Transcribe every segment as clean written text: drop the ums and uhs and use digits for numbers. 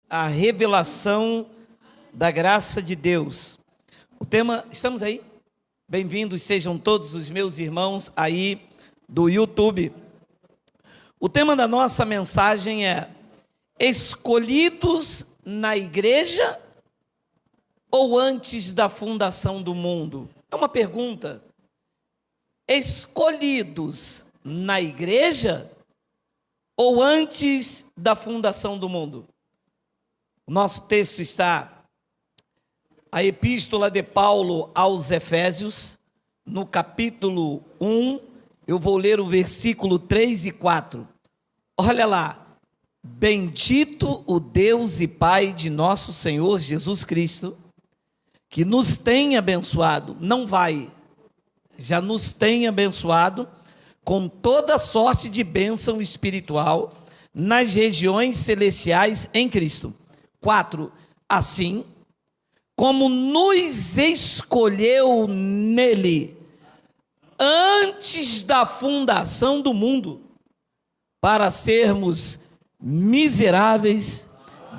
A revelação da graça de Deus. O tema, estamos aí? Bem-vindos sejam todos os meus irmãos aí do YouTube. O tema da nossa mensagem é: escolhidos na igreja ou antes da fundação do mundo? É uma pergunta. Escolhidos na igreja ou antes da fundação do mundo? O nosso texto está a Epístola de Paulo aos Efésios, no capítulo 1, eu vou ler o versículo 3 e 4. Olha lá: bendito o Deus e Pai de nosso Senhor Jesus Cristo, que nos tem abençoado, já nos tem abençoado com toda sorte de bênção espiritual nas regiões celestiais em Cristo. 4. Assim como nos escolheu nele antes da fundação do mundo, para sermos miseráveis,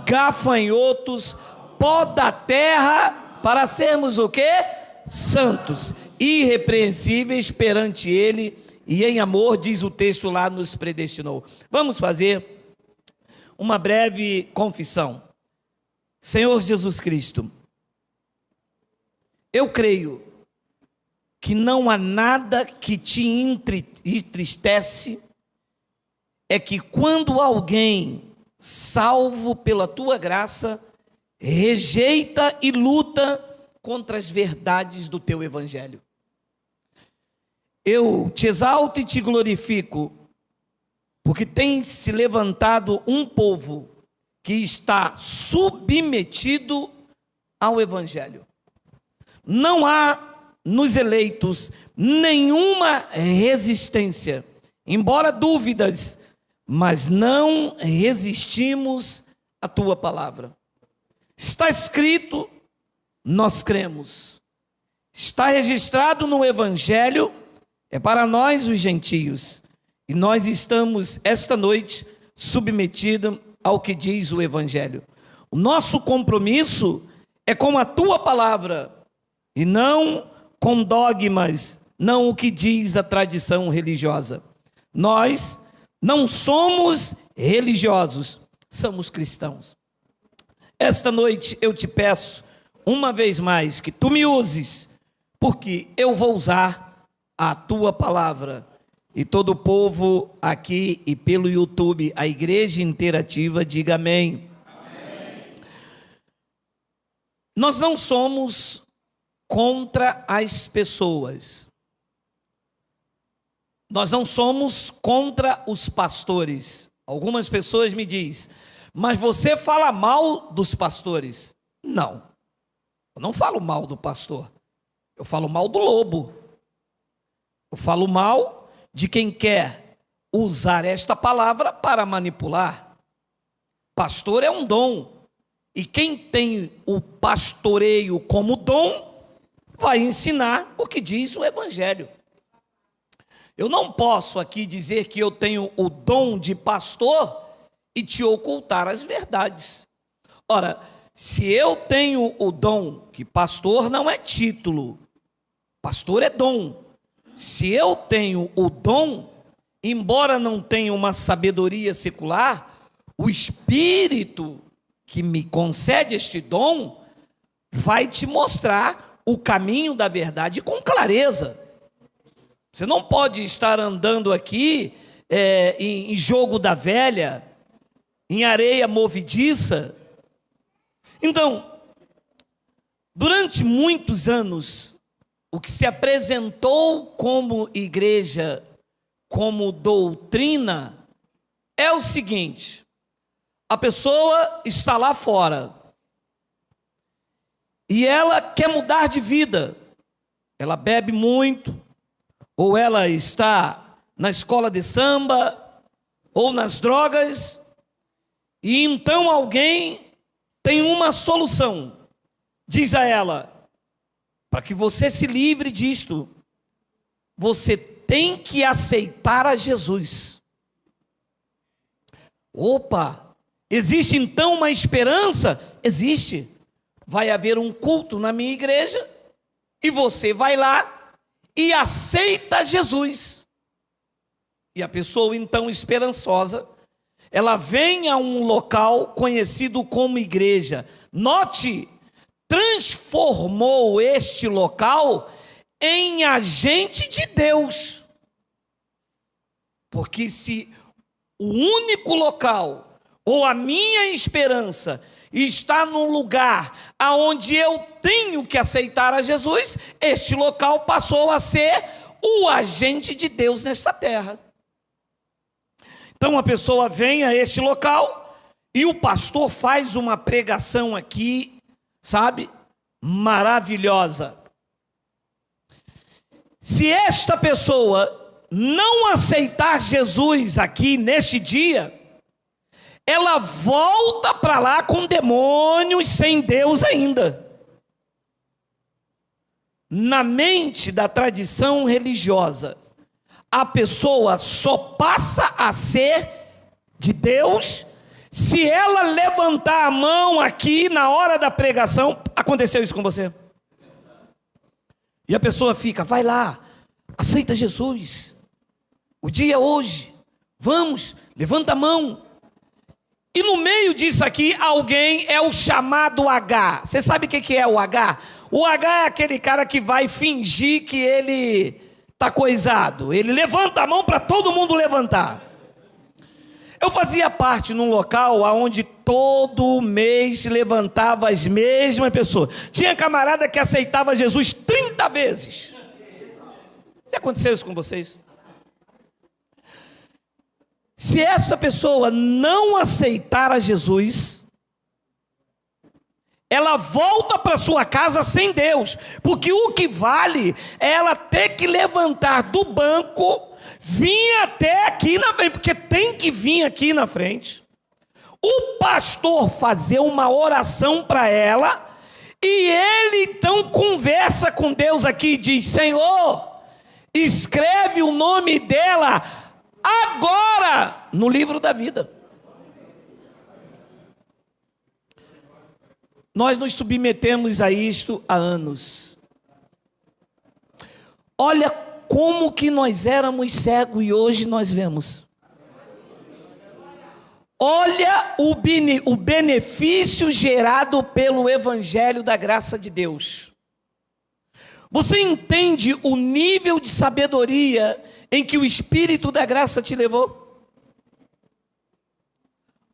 gafanhotos, pó da terra, para sermos o quê? Santos, irrepreensíveis perante ele, e em amor, diz o texto lá, nos predestinou. Vamos fazer uma breve confissão. Senhor Jesus Cristo, eu creio que não há nada que te entristece, é que quando alguém, salvo pela tua graça, rejeita e luta contra as verdades do teu evangelho. Eu te exalto e te glorifico, porque tem se levantado um povo que está submetido ao evangelho. Não há nos eleitos nenhuma resistência, embora dúvidas, mas não resistimos à tua palavra. Está escrito, nós cremos. Está registrado no evangelho, é para nós os gentios, e nós estamos esta noite submetidos ao que diz o evangelho. O nosso compromisso é com a tua palavra e não com dogmas, não o que diz a tradição religiosa. Nós não somos religiosos, somos cristãos. Esta noite eu te peço uma vez mais que tu me uses, porque eu vou usar a tua palavra. E todo o povo aqui e pelo YouTube, a Igreja Interativa, diga amém. Amém. Nós não somos contra as pessoas. Nós não somos contra os pastores. Algumas pessoas me dizem, mas você fala mal dos pastores. Não, eu não falo mal do pastor. Eu falo mal do lobo. Eu falo mal de quem quer usar esta palavra para manipular. Pastor é um dom, e quem tem o pastoreio como dom, vai ensinar o que diz o evangelho. Eu não posso aqui dizer que eu tenho o dom de pastor e te ocultar as verdades. Ora, se eu tenho o dom, que pastor não é título, pastor é dom. Se eu tenho o dom, embora não tenha uma sabedoria secular, o Espírito que me concede este dom vai te mostrar o caminho da verdade com clareza. Você não pode estar andando aqui em jogo da velha, em areia movediça. Então, durante muitos anos, o que se apresentou como igreja, como doutrina, é o seguinte: a pessoa está lá fora e ela quer mudar de vida. Ela bebe muito, ou ela está na escola de samba, ou nas drogas, e então alguém tem uma solução. Diz a ela: para que você se livre disto, você tem que aceitar a Jesus. Opa, Existe então uma esperança? Existe. Vai haver um culto na minha igreja e você vai lá e aceita Jesus. E a pessoa então esperançosa, ela vem a um local conhecido como igreja. Note, transformou este local em agente de Deus. Porque se o único local, ou a minha esperança, está num lugar aonde eu tenho que aceitar a Jesus, este local passou a ser o agente de Deus nesta terra. Então a pessoa vem a este local e o pastor faz uma pregação aqui, sabe, maravilhosa. Se esta pessoa não aceitar Jesus aqui neste dia, ela volta para lá com demônios, sem Deus ainda. Na mente da tradição religiosa, a pessoa só passa a ser de Deus se ela levantar a mão aqui na hora da pregação. Aconteceu isso com você? E a pessoa fica, vai lá, aceita Jesus. O dia é hoje, vamos, levanta a mão. E no meio disso aqui, alguém é o chamado H. Você sabe o que é o H? O H é aquele cara que vai fingir que ele está coisado. Ele levanta a mão para todo mundo levantar. Eu fazia parte num local onde todo mês se levantava as mesmas pessoas. Tinha camarada que aceitava Jesus 30 vezes. Já aconteceu isso com vocês? Se essa pessoa não aceitar a Jesus, ela volta para sua casa sem Deus, porque o que vale é ela ter que levantar do banco, vir até aqui na frente, porque tem que vir aqui na frente, o pastor fazer uma oração para ela, e ele então conversa com Deus aqui e diz, Senhor, escreve o nome dela agora no livro da vida. Nós nos submetemos a isto há anos. Olha como que nós éramos cegos e hoje nós vemos. Olha o benefício gerado pelo Evangelho da graça de Deus. Você entende o nível de sabedoria em que o Espírito da graça te levou?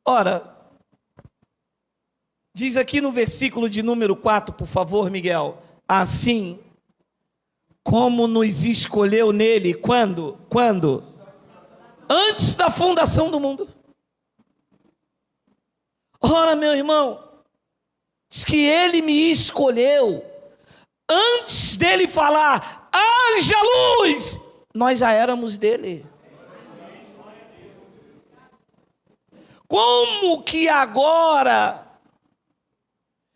Ora, diz aqui no versículo de número 4, por favor, Miguel. Assim como nos escolheu nele, quando? Quando? Antes da fundação do mundo. Ora, meu irmão, diz que ele me escolheu. Antes dele falar, haja luz, nós já éramos dele. Como que agora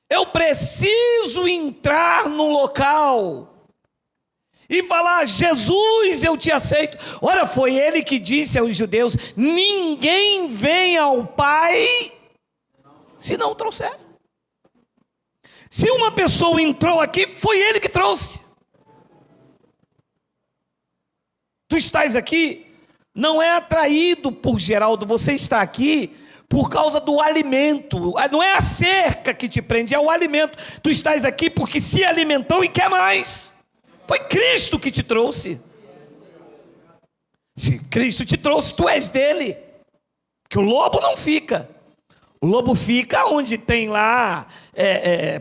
eu preciso entrar no local e falar, Jesus, eu te aceito? Ora, foi ele que disse aos judeus, ninguém vem ao Pai se não trouxer. Se uma pessoa entrou aqui, foi ele que trouxe. Tu estás aqui, não é atraído por Geraldo, você está aqui por causa do alimento. Não é a cerca que te prende, é o alimento. Tu estás aqui porque se alimentou e quer mais. Foi Cristo que te trouxe. Se Cristo te trouxe, tu és dele. Porque o lobo não fica. O lobo fica onde tem lá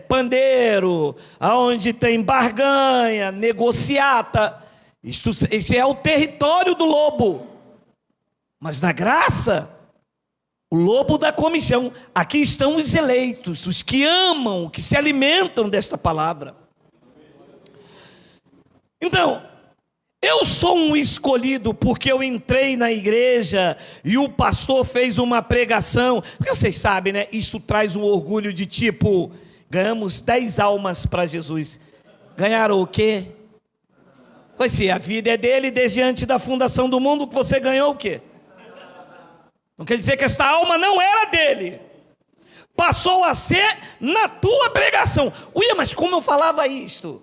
pandeiro, onde tem barganha, negociata. Isso é o território do lobo. Mas na graça, o lobo da comissão. Aqui estão os eleitos, os que amam, que se alimentam desta palavra. Então, eu sou um escolhido porque eu entrei na igreja e o pastor fez uma pregação. Porque vocês sabem, né? Isso traz um orgulho de tipo, ganhamos 10 almas para Jesus. Ganharam o quê? Pois se a vida é dele desde antes da fundação do mundo, você ganhou o quê? Não quer dizer que esta alma não era dele. passou a ser na tua pregação. Uia, mas como eu falava isto?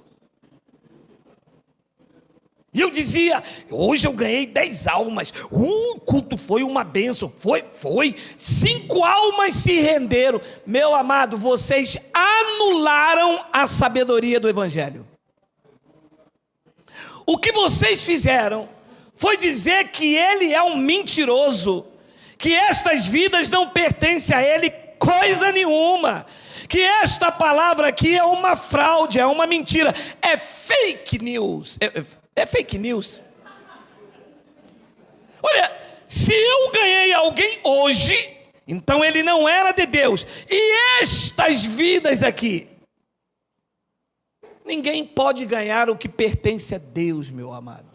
E eu dizia, hoje eu ganhei 10 almas, o culto foi uma bênção, foi, 5 almas se renderam. Meu amado, vocês anularam a sabedoria do Evangelho. O que vocês fizeram foi dizer que ele é um mentiroso, que estas vidas não pertencem a ele coisa nenhuma, que esta palavra aqui é uma fraude, é uma mentira, é fake news. É fake news. Olha, se eu ganhei alguém hoje, então ele não era de Deus. E estas vidas aqui, ninguém pode ganhar o que pertence a Deus, meu amado.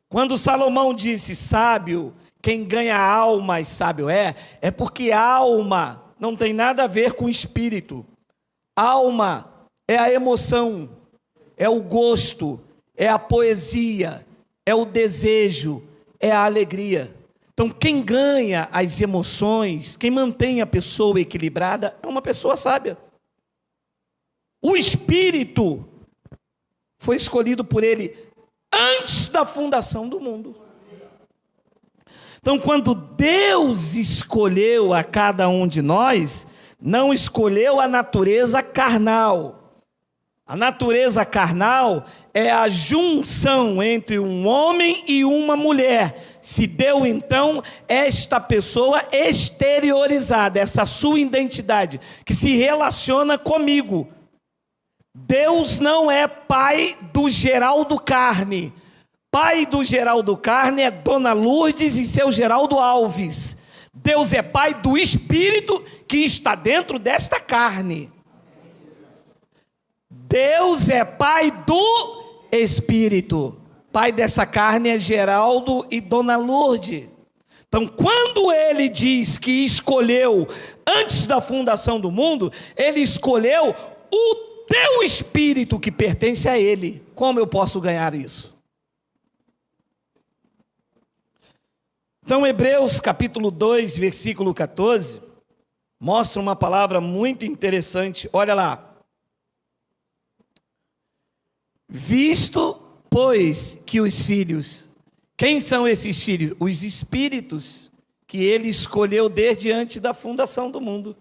Quando Salomão disse sábio, quem ganha almas sábio é porque alma não tem nada a ver com espírito. Alma é a emoção, é o gosto, é a poesia, é o desejo, é a alegria. Então, quem ganha as emoções, quem mantém a pessoa equilibrada, é uma pessoa sábia. O espírito foi escolhido por ele antes da fundação do mundo. Então, quando Deus escolheu a cada um de nós, não escolheu a natureza carnal. A natureza carnal é a junção entre um homem e uma mulher. Se deu então esta pessoa exteriorizada, essa sua identidade, que se relaciona comigo. Deus não é pai do Geraldo Carne. Pai do Geraldo Carne é Dona Lourdes e seu Geraldo Alves. Deus é pai do Espírito que está dentro desta carne. Deus é pai do Espírito. Pai dessa carne é Geraldo e Dona Lourdes. Então, quando ele diz que escolheu antes da fundação do mundo, ele escolheu o teu espírito que pertence a ele. Como eu posso ganhar isso? Então, Hebreus capítulo 2, versículo 14, mostra uma palavra muito interessante. Olha lá. Visto, pois, que os filhos, quem são esses filhos? Os espíritos que ele escolheu desde antes da fundação do mundo.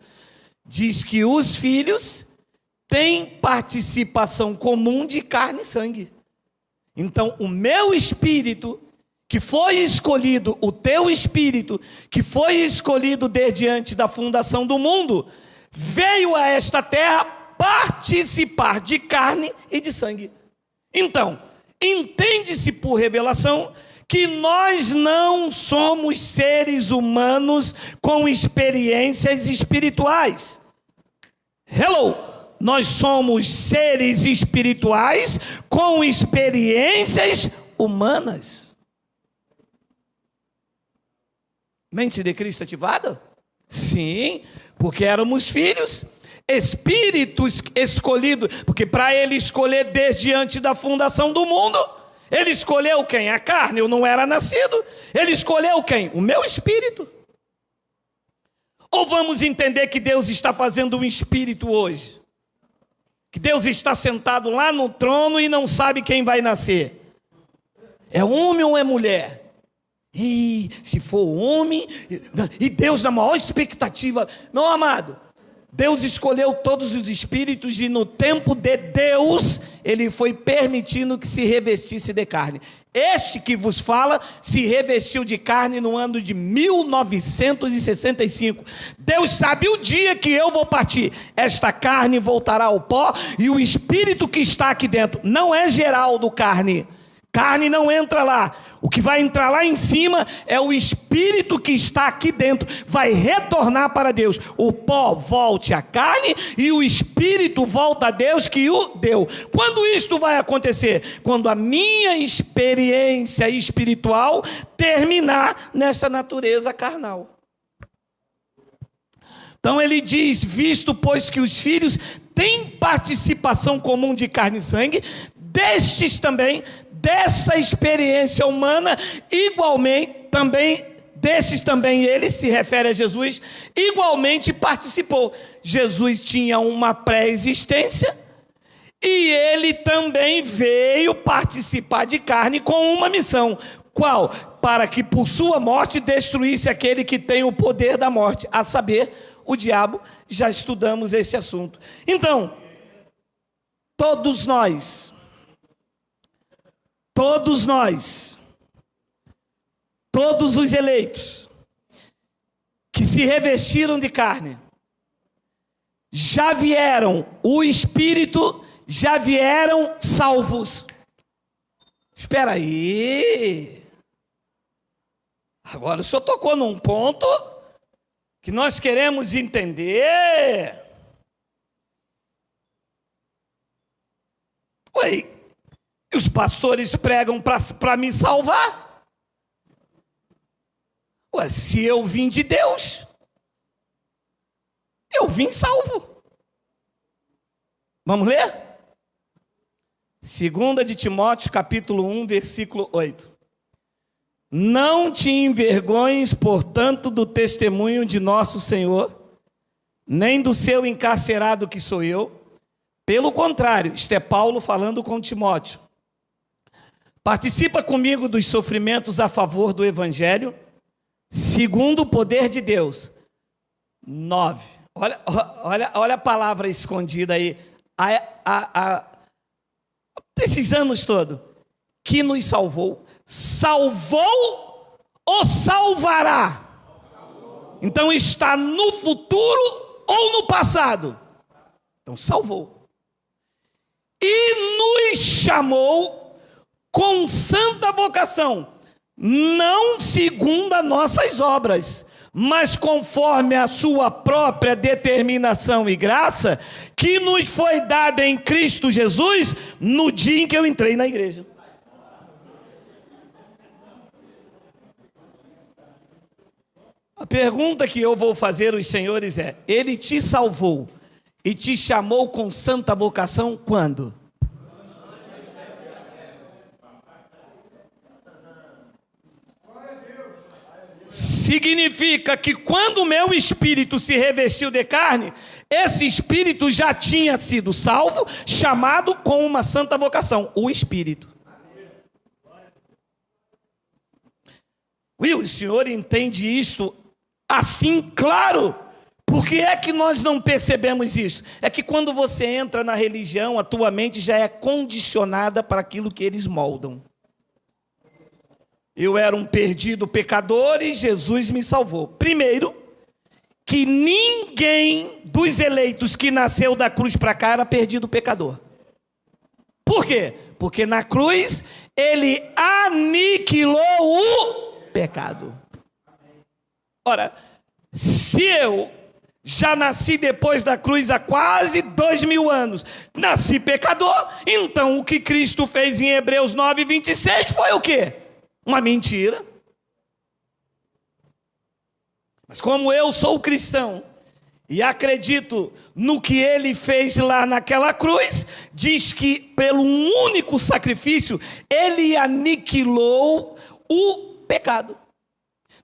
Diz que os filhos têm participação comum de carne e sangue. Então, o meu espírito, que foi escolhido, o teu espírito, que foi escolhido desde antes da fundação do mundo, veio a esta terra participar de carne e de sangue. Então, entende-se por revelação que nós não somos seres humanos com experiências espirituais. Hello! Nós somos seres espirituais com experiências humanas. Mente de Cristo ativada? Sim, porque éramos filhos. Espíritos escolhidos, porque para ele escolher desde antes da fundação do mundo, ele escolheu quem? A carne, eu não era nascido. Ele escolheu quem? O meu espírito. Ou vamos entender que Deus está fazendo um espírito hoje? Que Deus está sentado lá no trono e não sabe quem vai nascer? É homem ou é mulher? E se for homem, e Deus na maior expectativa, meu amado, Deus escolheu todos os espíritos e no tempo de Deus, ele foi permitindo que se revestisse de carne. Este que vos fala se revestiu de carne no ano de 1965. Deus sabe o dia que eu vou partir. Esta carne voltará ao pó e o espírito que está aqui dentro não é Geraldo Carne. Carne não entra lá. O que vai entrar lá em cima é o espírito que está aqui dentro. Vai retornar para Deus. O pó volte à carne e o espírito volta a Deus que o deu. Quando isto vai acontecer? Quando a minha experiência espiritual terminar nessa natureza carnal. Então ele diz, visto pois que os filhos têm participação comum de carne e sangue, destes também, dessa experiência humana, igualmente também desses também ele, se refere a Jesus, igualmente participou. Jesus tinha uma pré-existência e ele também veio participar de carne com uma missão. Qual? Para que por sua morte destruísse aquele que tem o poder da morte, a saber, o diabo. Já estudamos esse assunto. Então, todos nós, todos os eleitos que se revestiram de carne, já vieram, o Espírito, já vieram salvos. Espera aí. Agora o senhor tocou num ponto que nós queremos entender. Ué, e os pastores pregam para me salvar? Ué, se eu vim de Deus, eu vim salvo. Vamos ler? 2 de Timóteo, capítulo 1, versículo 8. Não te envergonhes, portanto, do testemunho de nosso Senhor, nem do seu encarcerado que sou eu. Pelo contrário, isto é Paulo falando com Timóteo. Participa comigo dos sofrimentos a favor do Evangelho, segundo o poder de Deus. 9. Olha a palavra escondida aí. Esses anos todos. Que nos salvou. Salvou ou salvará? Então está no futuro ou no passado? Então salvou. E nos chamou com santa vocação, não segundo as nossas obras, mas conforme a sua própria determinação e graça, que nos foi dada em Cristo Jesus, no dia em que eu entrei na igreja. A pergunta que eu vou fazer aos senhores é: ele te salvou e te chamou com santa vocação quando? Significa que quando o meu espírito se revestiu de carne, esse espírito já tinha sido salvo, chamado com uma santa vocação, o Espírito. O senhor entende isto assim, claro? Por que é que nós não percebemos isso? É que quando você entra na religião, a tua mente já é condicionada para aquilo que eles moldam. Eu era um perdido pecador e Jesus me salvou. Primeiro, que ninguém dos eleitos que nasceu da cruz para cá era perdido pecador. Por quê? Porque na cruz ele aniquilou o pecado. Ora, se eu já nasci depois da cruz há quase 2000 anos, nasci pecador, então o que Cristo fez em Hebreus 9, 26 foi o quê? Uma mentira. Mas como eu sou cristão e acredito no que ele fez lá naquela cruz, diz que pelo único sacrifício ele aniquilou o pecado.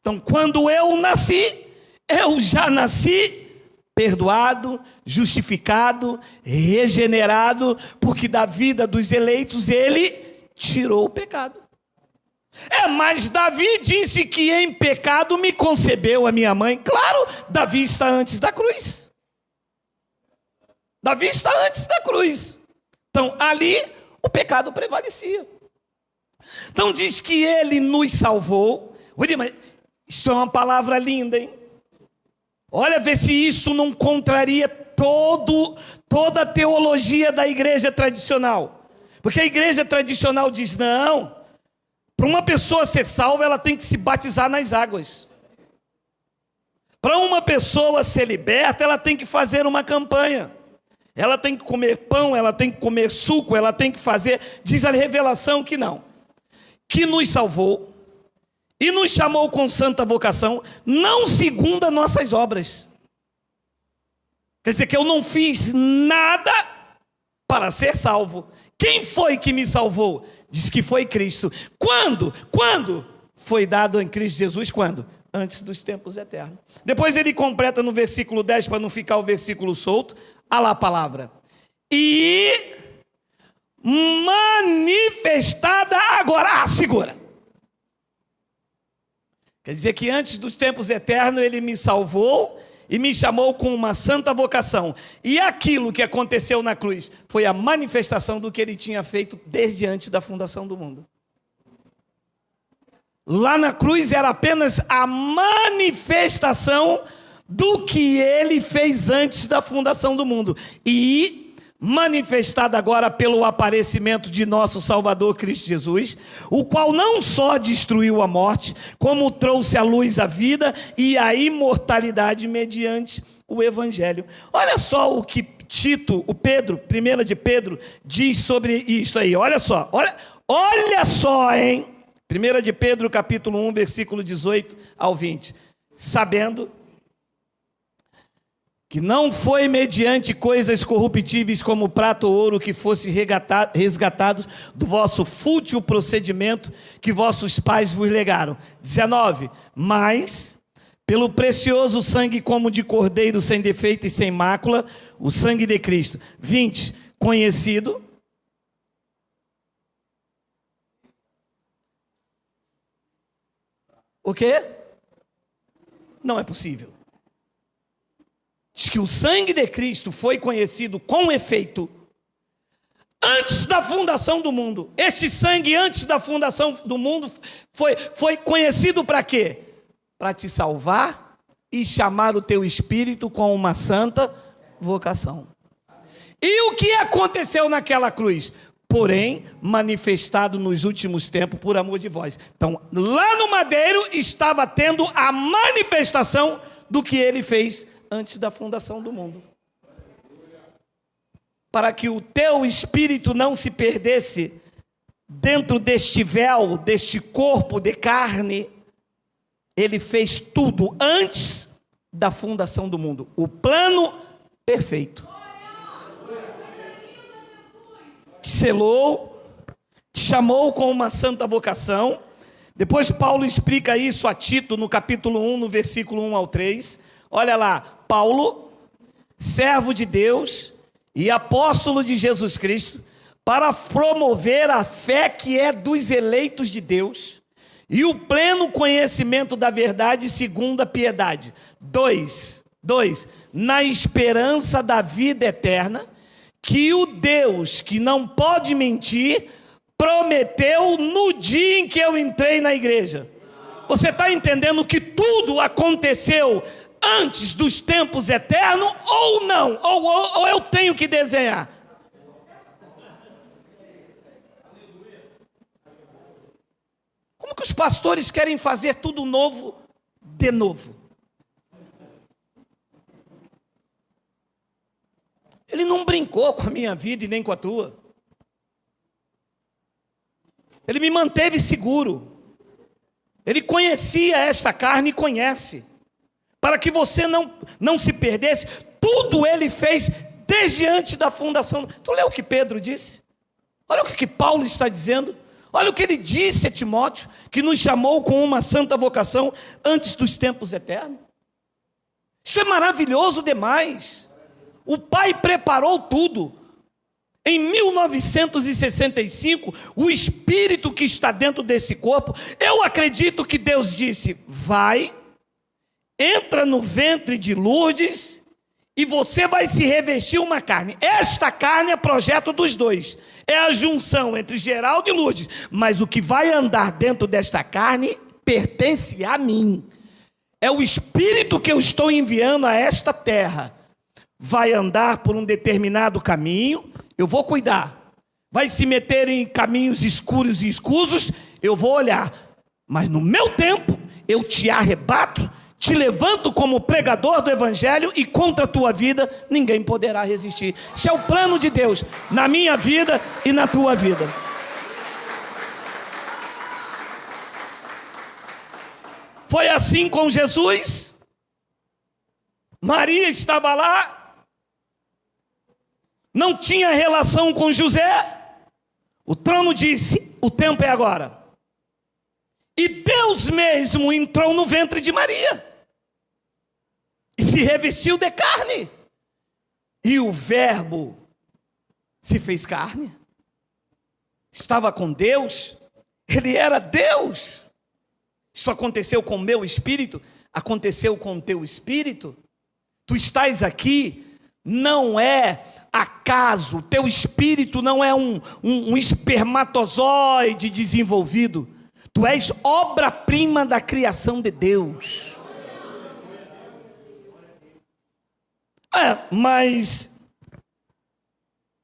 Então quando eu nasci, eu já nasci perdoado, justificado, regenerado, porque da vida dos eleitos ele tirou o pecado. Mas Davi disse que em pecado me concebeu a minha mãe. Claro, Davi está antes da cruz. Davi está antes da cruz. Então ali o pecado prevalecia. Então diz que ele nos salvou. Mas isso é uma palavra linda, hein? Olha, vê se isso não contraria toda a teologia da igreja tradicional. Porque a igreja tradicional diz, não, para uma pessoa ser salva, ela tem que se batizar nas águas. Para uma pessoa ser liberta, ela tem que fazer uma campanha. Ela tem que comer pão, ela tem que comer suco, ela tem que fazer... Diz a revelação que não. Que nos salvou e nos chamou com santa vocação, não segundo as nossas obras. Quer dizer que eu não fiz nada para ser salvo. Quem foi que me salvou? Diz que foi Cristo. Quando? Quando foi dado em Cristo Jesus? Quando? antes dos tempos eternos. Depois ele completa no versículo 10, para não ficar o versículo solto, olha lá a palavra. E manifestada agora. Segura. Quer dizer que antes dos tempos eternos ele me salvou e me chamou com uma santa vocação. E aquilo que aconteceu na cruz foi a manifestação do que ele tinha feito desde antes da fundação do mundo. Lá na cruz era apenas a manifestação do que ele fez antes da fundação do mundo. E manifestada agora pelo aparecimento de nosso Salvador Cristo Jesus, o qual não só destruiu a morte, como trouxe à luz a vida e a imortalidade mediante o Evangelho. Olha só o que Tito, o Pedro, 1 de Pedro, diz sobre isso aí. Olha só, hein? 1 de Pedro, capítulo 1, versículo 18 ao 20. Sabendo que não foi mediante coisas corruptíveis como prata ou ouro que fosse resgatados do vosso fútil procedimento que vossos pais vos legaram. 19. Mas pelo precioso sangue como de cordeiro sem defeito e sem mácula, o sangue de Cristo. 20. Conhecido. O quê? Não é possível. Diz que o sangue de Cristo foi conhecido com efeito antes da fundação do mundo. Este sangue antes da fundação do mundo foi conhecido para quê? Para te salvar e chamar o teu espírito com uma santa vocação. E o que aconteceu naquela cruz? Porém, manifestado nos últimos tempos por amor de vós. Então, lá no madeiro estava tendo a manifestação do que ele fez antes da fundação do mundo. Para que o teu espírito não se perdesse dentro deste véu, deste corpo de carne, ele fez tudo antes da fundação do mundo. O plano perfeito. Te selou, te chamou com uma santa vocação. Depois Paulo explica isso a Tito no capítulo 1, no versículo 1 ao 3. Olha lá, Paulo, servo de Deus e apóstolo de Jesus Cristo, para promover a fé que é dos eleitos de Deus e o pleno conhecimento da verdade segundo a piedade. 2. Na esperança da vida eterna, que o Deus que não pode mentir, prometeu no dia em que eu entrei na igreja. Você está entendendo que tudo aconteceu antes dos tempos eternos ou não? Ou eu tenho que desenhar? Como que os pastores querem fazer tudo novo de novo? Ele não brincou com a minha vida e nem com a tua. Ele me manteve seguro. Ele conhecia esta carne e conhece. Para que você não se perdesse, tudo ele fez desde antes da fundação. Tu leu o que Pedro disse? Olha o que Paulo está dizendo. Olha o que ele disse a Timóteo, que nos chamou com uma santa vocação antes dos tempos eternos. Isso é maravilhoso demais. O Pai preparou tudo. Em 1965, o Espírito que está dentro desse corpo, eu acredito que Deus disse, vai, entra no ventre de Lourdes e você vai se revestir uma carne. Esta carne é projeto dos dois. É a junção entre Geraldo e Lourdes. Mas o que vai andar dentro desta carne pertence a mim. É o Espírito que eu estou enviando a esta terra. Vai andar por um determinado caminho, eu vou cuidar. Vai se meter em caminhos escuros e escusos, eu vou olhar. Mas no meu tempo, eu te arrebato, te levanto como pregador do Evangelho e contra a tua vida, ninguém poderá resistir. Esse é o plano de Deus, na minha vida e na tua vida. Foi assim com Jesus. Maria estava lá, não tinha relação com José. O trono disse, o tempo é agora. E Deus mesmo entrou no ventre de Maria e se revestiu de carne. E o Verbo se fez carne. Estava com Deus. Ele era Deus. Isso aconteceu com o meu espírito, aconteceu com o teu espírito. Tu estás aqui, não é acaso, o teu espírito não é um espermatozoide desenvolvido. Tu és obra-prima da criação de Deus. Mas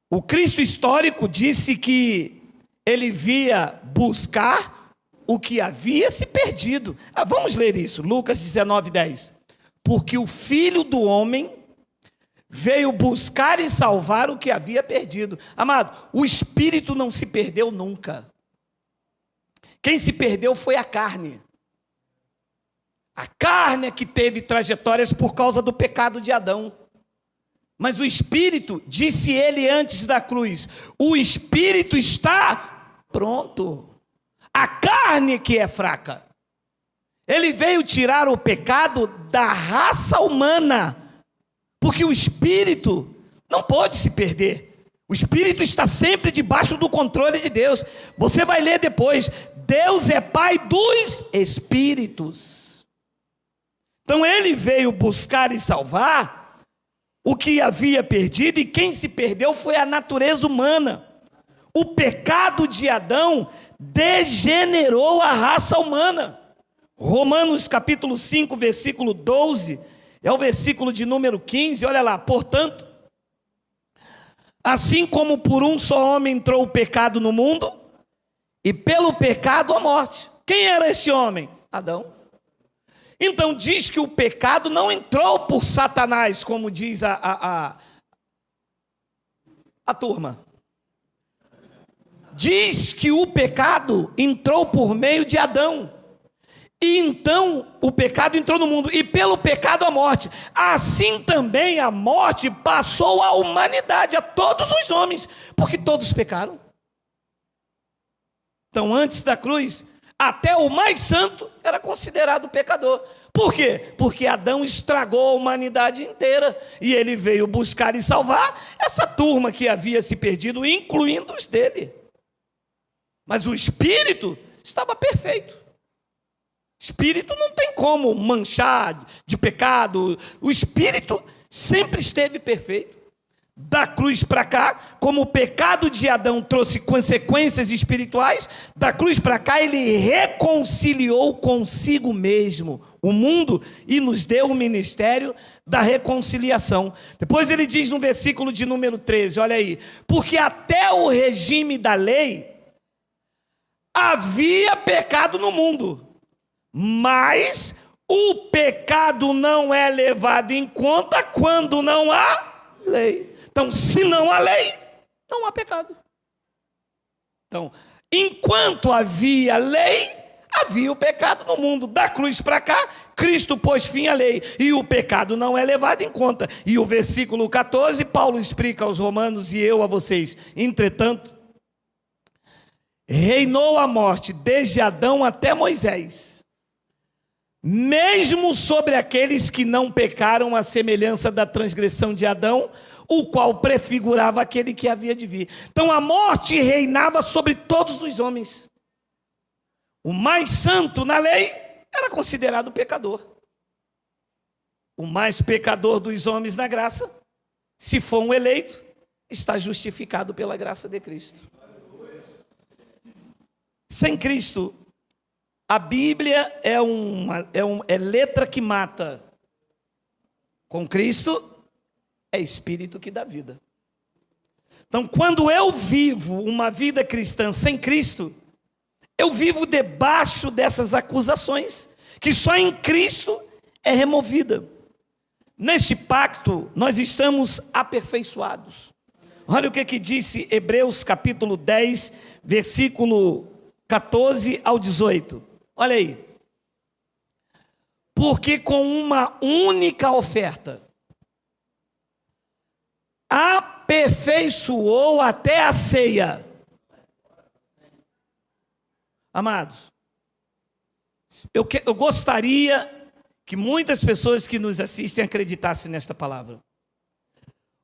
o Cristo histórico disse que ele via buscar o que havia se perdido. Vamos ler isso, Lucas 19:10. Porque o Filho do Homem veio buscar e salvar o que havia perdido. Amado, o Espírito não se perdeu nunca. Quem se perdeu foi a carne. A carne é que teve trajetórias por causa do pecado de Adão. Mas o Espírito, disse ele antes da cruz, o Espírito está pronto. A carne que é fraca. Ele veio tirar o pecado da raça humana, porque o Espírito não pode se perder. O Espírito está sempre debaixo do controle de Deus. Você vai ler depois, Deus é Pai dos Espíritos. Então ele veio buscar e salvar o que havia perdido, e quem se perdeu foi a natureza humana. O pecado de Adão degenerou a raça humana. Romanos capítulo 5, versículo 12, é o versículo de número 15, olha lá. Portanto, assim como por um só homem entrou o pecado no mundo, e pelo pecado a morte. Quem era esse homem? Adão. Então diz que o pecado não entrou por Satanás, como diz a turma. Diz que o pecado entrou por meio de Adão. E então o pecado entrou no mundo, e pelo pecado a morte. Assim também a morte passou à humanidade, a todos os homens, porque todos pecaram. Então antes da cruz, até o mais santo era considerado pecador. Por quê? Porque Adão estragou a humanidade inteira, e ele veio buscar e salvar essa turma que havia se perdido, incluindo os dele. Mas o Espírito estava perfeito. Espírito não tem como manchar de pecado. O Espírito sempre esteve perfeito. Da cruz para cá, como o pecado de Adão trouxe consequências espirituais, da cruz para cá ele reconciliou consigo mesmo o mundo e nos deu o ministério da reconciliação. Depois ele diz no versículo de número 13, olha aí: porque até o regime da lei havia pecado no mundo, mas o pecado não é levado em conta quando não há lei. Então, se não há lei, não há pecado. Então, enquanto havia lei, havia o pecado no mundo. Da cruz para cá, Cristo pôs fim à lei, e o pecado não é levado em conta. E o versículo 14, Paulo explica aos romanos, e eu a vocês: entretanto, reinou a morte desde Adão até Moisés, mesmo sobre aqueles que não pecaram, à semelhança da transgressão de Adão, o qual prefigurava aquele que havia de vir. Então a morte reinava sobre todos os homens. O mais santo na lei era considerado pecador. O mais pecador dos homens na graça, se for um eleito, está justificado pela graça de Cristo. Sem Cristo, a Bíblia é letra que mata. Com Cristo, é Espírito que dá vida. Então, quando eu vivo uma vida cristã sem Cristo, eu vivo debaixo dessas acusações, que só em Cristo é removida. Neste pacto, nós estamos aperfeiçoados. Olha o que disse Hebreus capítulo 10, versículo 14 ao 18. Olha aí. Porque com uma única oferta aperfeiçoou até a ceia. Amados, Eu gostaria que muitas pessoas que nos assistem acreditassem nesta palavra.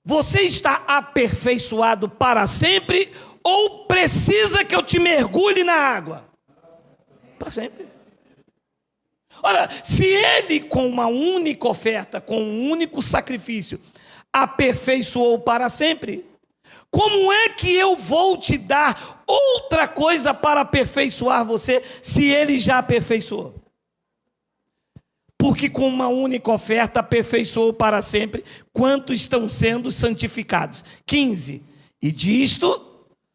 Você está aperfeiçoado para sempre ou precisa que eu te mergulhe na água? Para sempre. Ora, se ele com uma única oferta, com um único sacrifício, aperfeiçoou para sempre, como é que eu vou te dar outra coisa para aperfeiçoar você, se ele já aperfeiçoou? Porque com uma única oferta aperfeiçoou para sempre, quantos estão sendo santificados? 15. E disto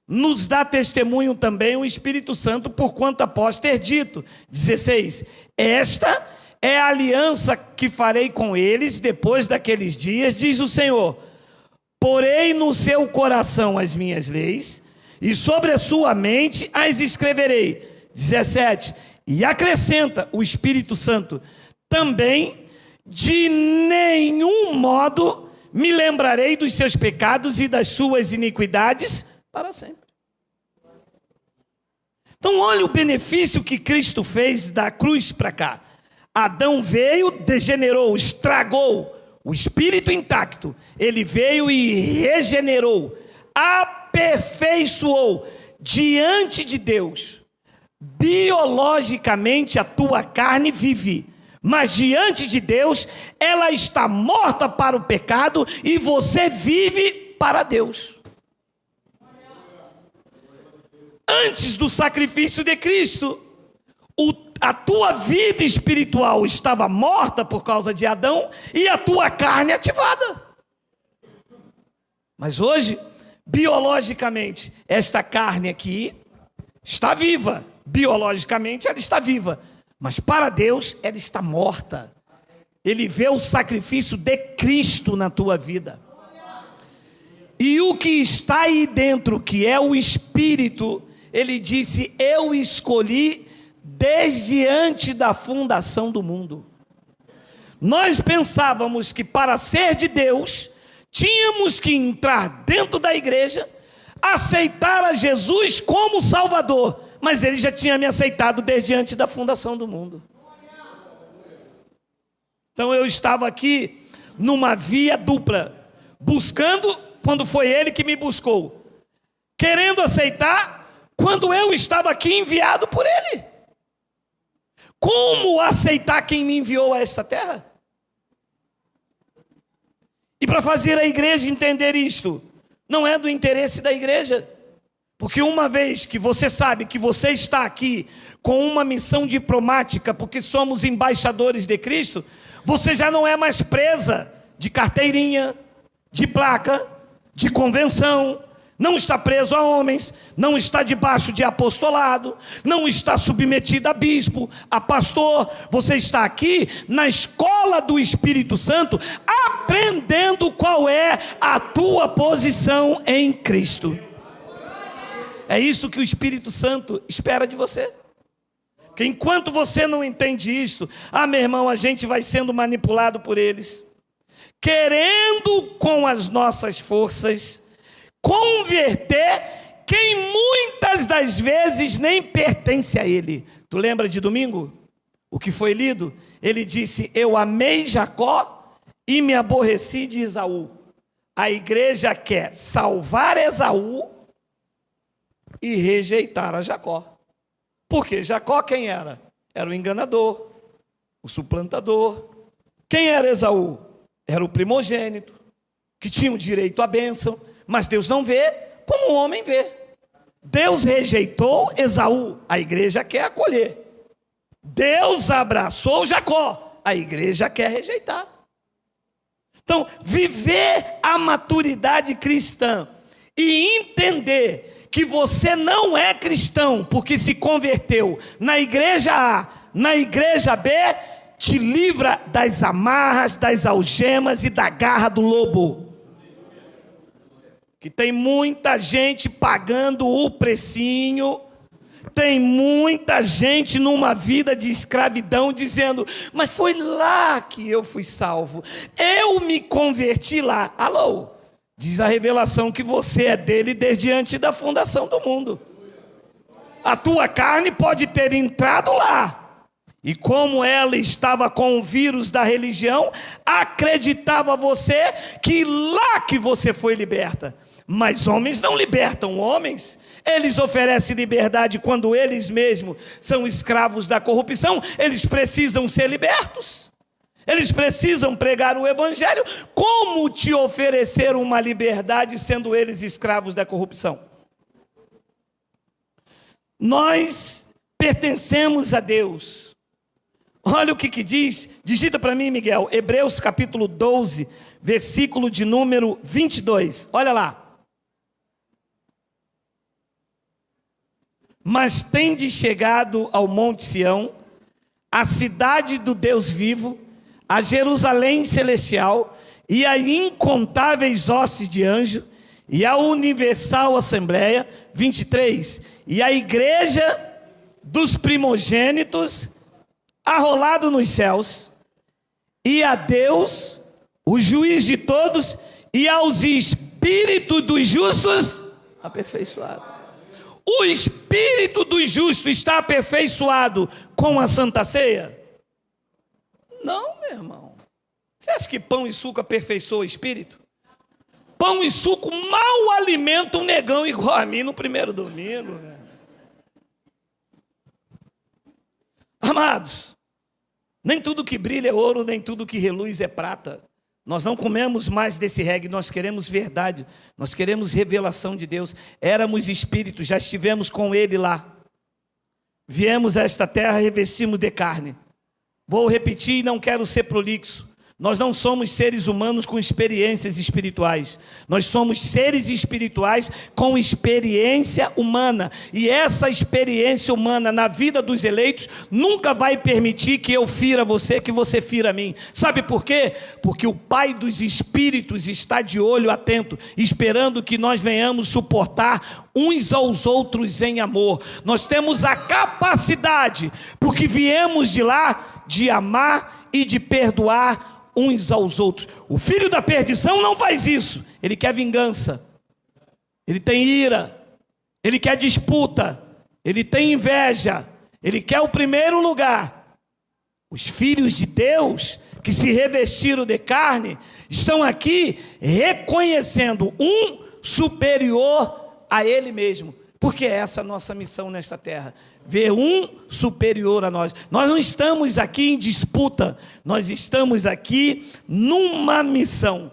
nos dá testemunho também o Espírito Santo, porquanto após ter dito. 16. Esta é a aliança que farei com eles depois daqueles dias, diz o Senhor. Porei no seu coração as minhas leis, e sobre a sua mente as escreverei. 17. E acrescenta o Espírito Santo, também de nenhum modo me lembrarei dos seus pecados e das suas iniquidades para sempre. Então olha o benefício que Cristo fez da cruz para cá. Adão veio, degenerou, estragou o espírito intacto. Ele veio e regenerou, aperfeiçoou diante de Deus. Biologicamente a tua carne vive, mas diante de Deus ela está morta para o pecado e você vive para Deus. Antes do sacrifício de Cristo, a tua vida espiritual estava morta por causa de Adão e a tua carne ativada. Mas hoje, biologicamente, esta carne aqui está viva. Biologicamente ela está viva, mas para Deus ela está morta. Ele vê o sacrifício de Cristo na tua vida. E o que está aí dentro, que é o Espírito, ele disse, eu escolhi desde antes da fundação do mundo. Nós pensávamos que para ser de Deus, tínhamos que entrar dentro da igreja, aceitar a Jesus como Salvador, mas ele já tinha me aceitado desde antes da fundação do mundo. Então eu estava aqui numa via dupla, buscando quando foi ele que me buscou, querendo aceitar quando eu estava aqui enviado por ele. Como aceitar quem me enviou a esta terra? E para fazer a igreja entender isto, não é do interesse da igreja. Porque uma vez que você sabe que você está aqui com uma missão diplomática, porque somos embaixadores de Cristo, você já não é mais presa de carteirinha, de placa, de convenção, não está preso a homens, não está debaixo de apostolado, não está submetido a bispo, a pastor. Você está aqui na escola do Espírito Santo, aprendendo qual é a tua posição em Cristo. É isso que o Espírito Santo espera de você. Que enquanto você não entende isto, meu irmão, a gente vai sendo manipulado por eles, querendo com as nossas forças converter quem muitas das vezes nem pertence a ele. Tu lembra de domingo? O que foi lido? Ele disse, eu amei Jacó e me aborreci de Esaú. A igreja quer salvar Esaú e rejeitar a Jacó. Porque Jacó quem era? Era o enganador, o suplantador. Quem era Esaú? Era o primogênito, que tinha o direito à bênção. Mas Deus não vê como o homem vê. Deus rejeitou Esaú, a igreja quer acolher. Deus abraçou Jacó, a igreja quer rejeitar. Então, viver a maturidade cristã e entender que você não é cristão porque se converteu na igreja A, na igreja B, te livra das amarras, das algemas e da garra do lobo. Que tem muita gente pagando o precinho, tem muita gente numa vida de escravidão dizendo, mas foi lá que eu fui salvo, eu me converti lá. Alô, diz a revelação que você é dele desde antes da fundação do mundo. A tua carne pode ter entrado lá E como ela estava com o vírus da religião, acreditava você que lá que você foi liberta. Mas homens não libertam homens. Eles oferecem liberdade quando eles mesmos são escravos da corrupção. Eles precisam ser libertos. Eles precisam pregar o evangelho. Como te oferecer uma liberdade sendo eles escravos da corrupção? Nós pertencemos a Deus. Olha o que diz, digita para mim, Miguel, Hebreus capítulo 12, versículo de número 22, olha lá. Mas tendes chegado ao monte Sião, a cidade do Deus vivo, a Jerusalém celestial, e a incontáveis hostes de anjo, e a universal assembleia, 23, e a igreja dos primogênitos, arrolado nos céus, e a Deus, o juiz de todos, e aos espíritos dos justos aperfeiçoados. O espírito dos justos está aperfeiçoado com a Santa Ceia? Não, meu irmão. Você acha que pão e suco aperfeiçoam o espírito? Pão e suco mal alimentam um negão igual a mim no primeiro domingo, velho. Amados, nem tudo que brilha é ouro, nem tudo que reluz é prata. Nós não comemos mais desse reggae, nós queremos verdade, nós queremos revelação de Deus. Éramos espíritos, já estivemos com Ele lá. Viemos a esta terra, revestimos de carne. Vou repetir e não quero ser prolixo. Nós não somos seres humanos com experiências espirituais. Nós somos seres espirituais com experiência humana. E essa experiência humana na vida dos eleitos nunca vai permitir que eu fira você, que você fira a mim. Sabe por quê? Porque o Pai dos Espíritos está de olho atento, esperando que nós venhamos suportar uns aos outros em amor. Nós temos a capacidade, porque viemos de lá, de amar e de perdoar uns aos outros. O filho da perdição não faz isso. Ele quer vingança, ele tem ira, ele quer disputa, ele tem inveja, ele quer o primeiro lugar. Os filhos de Deus que se revestiram de carne estão aqui reconhecendo um superior a ele mesmo, porque essa é a nossa missão nesta terra. Ver um superior a nós. Nós não estamos aqui em disputa, nós estamos aqui numa missão.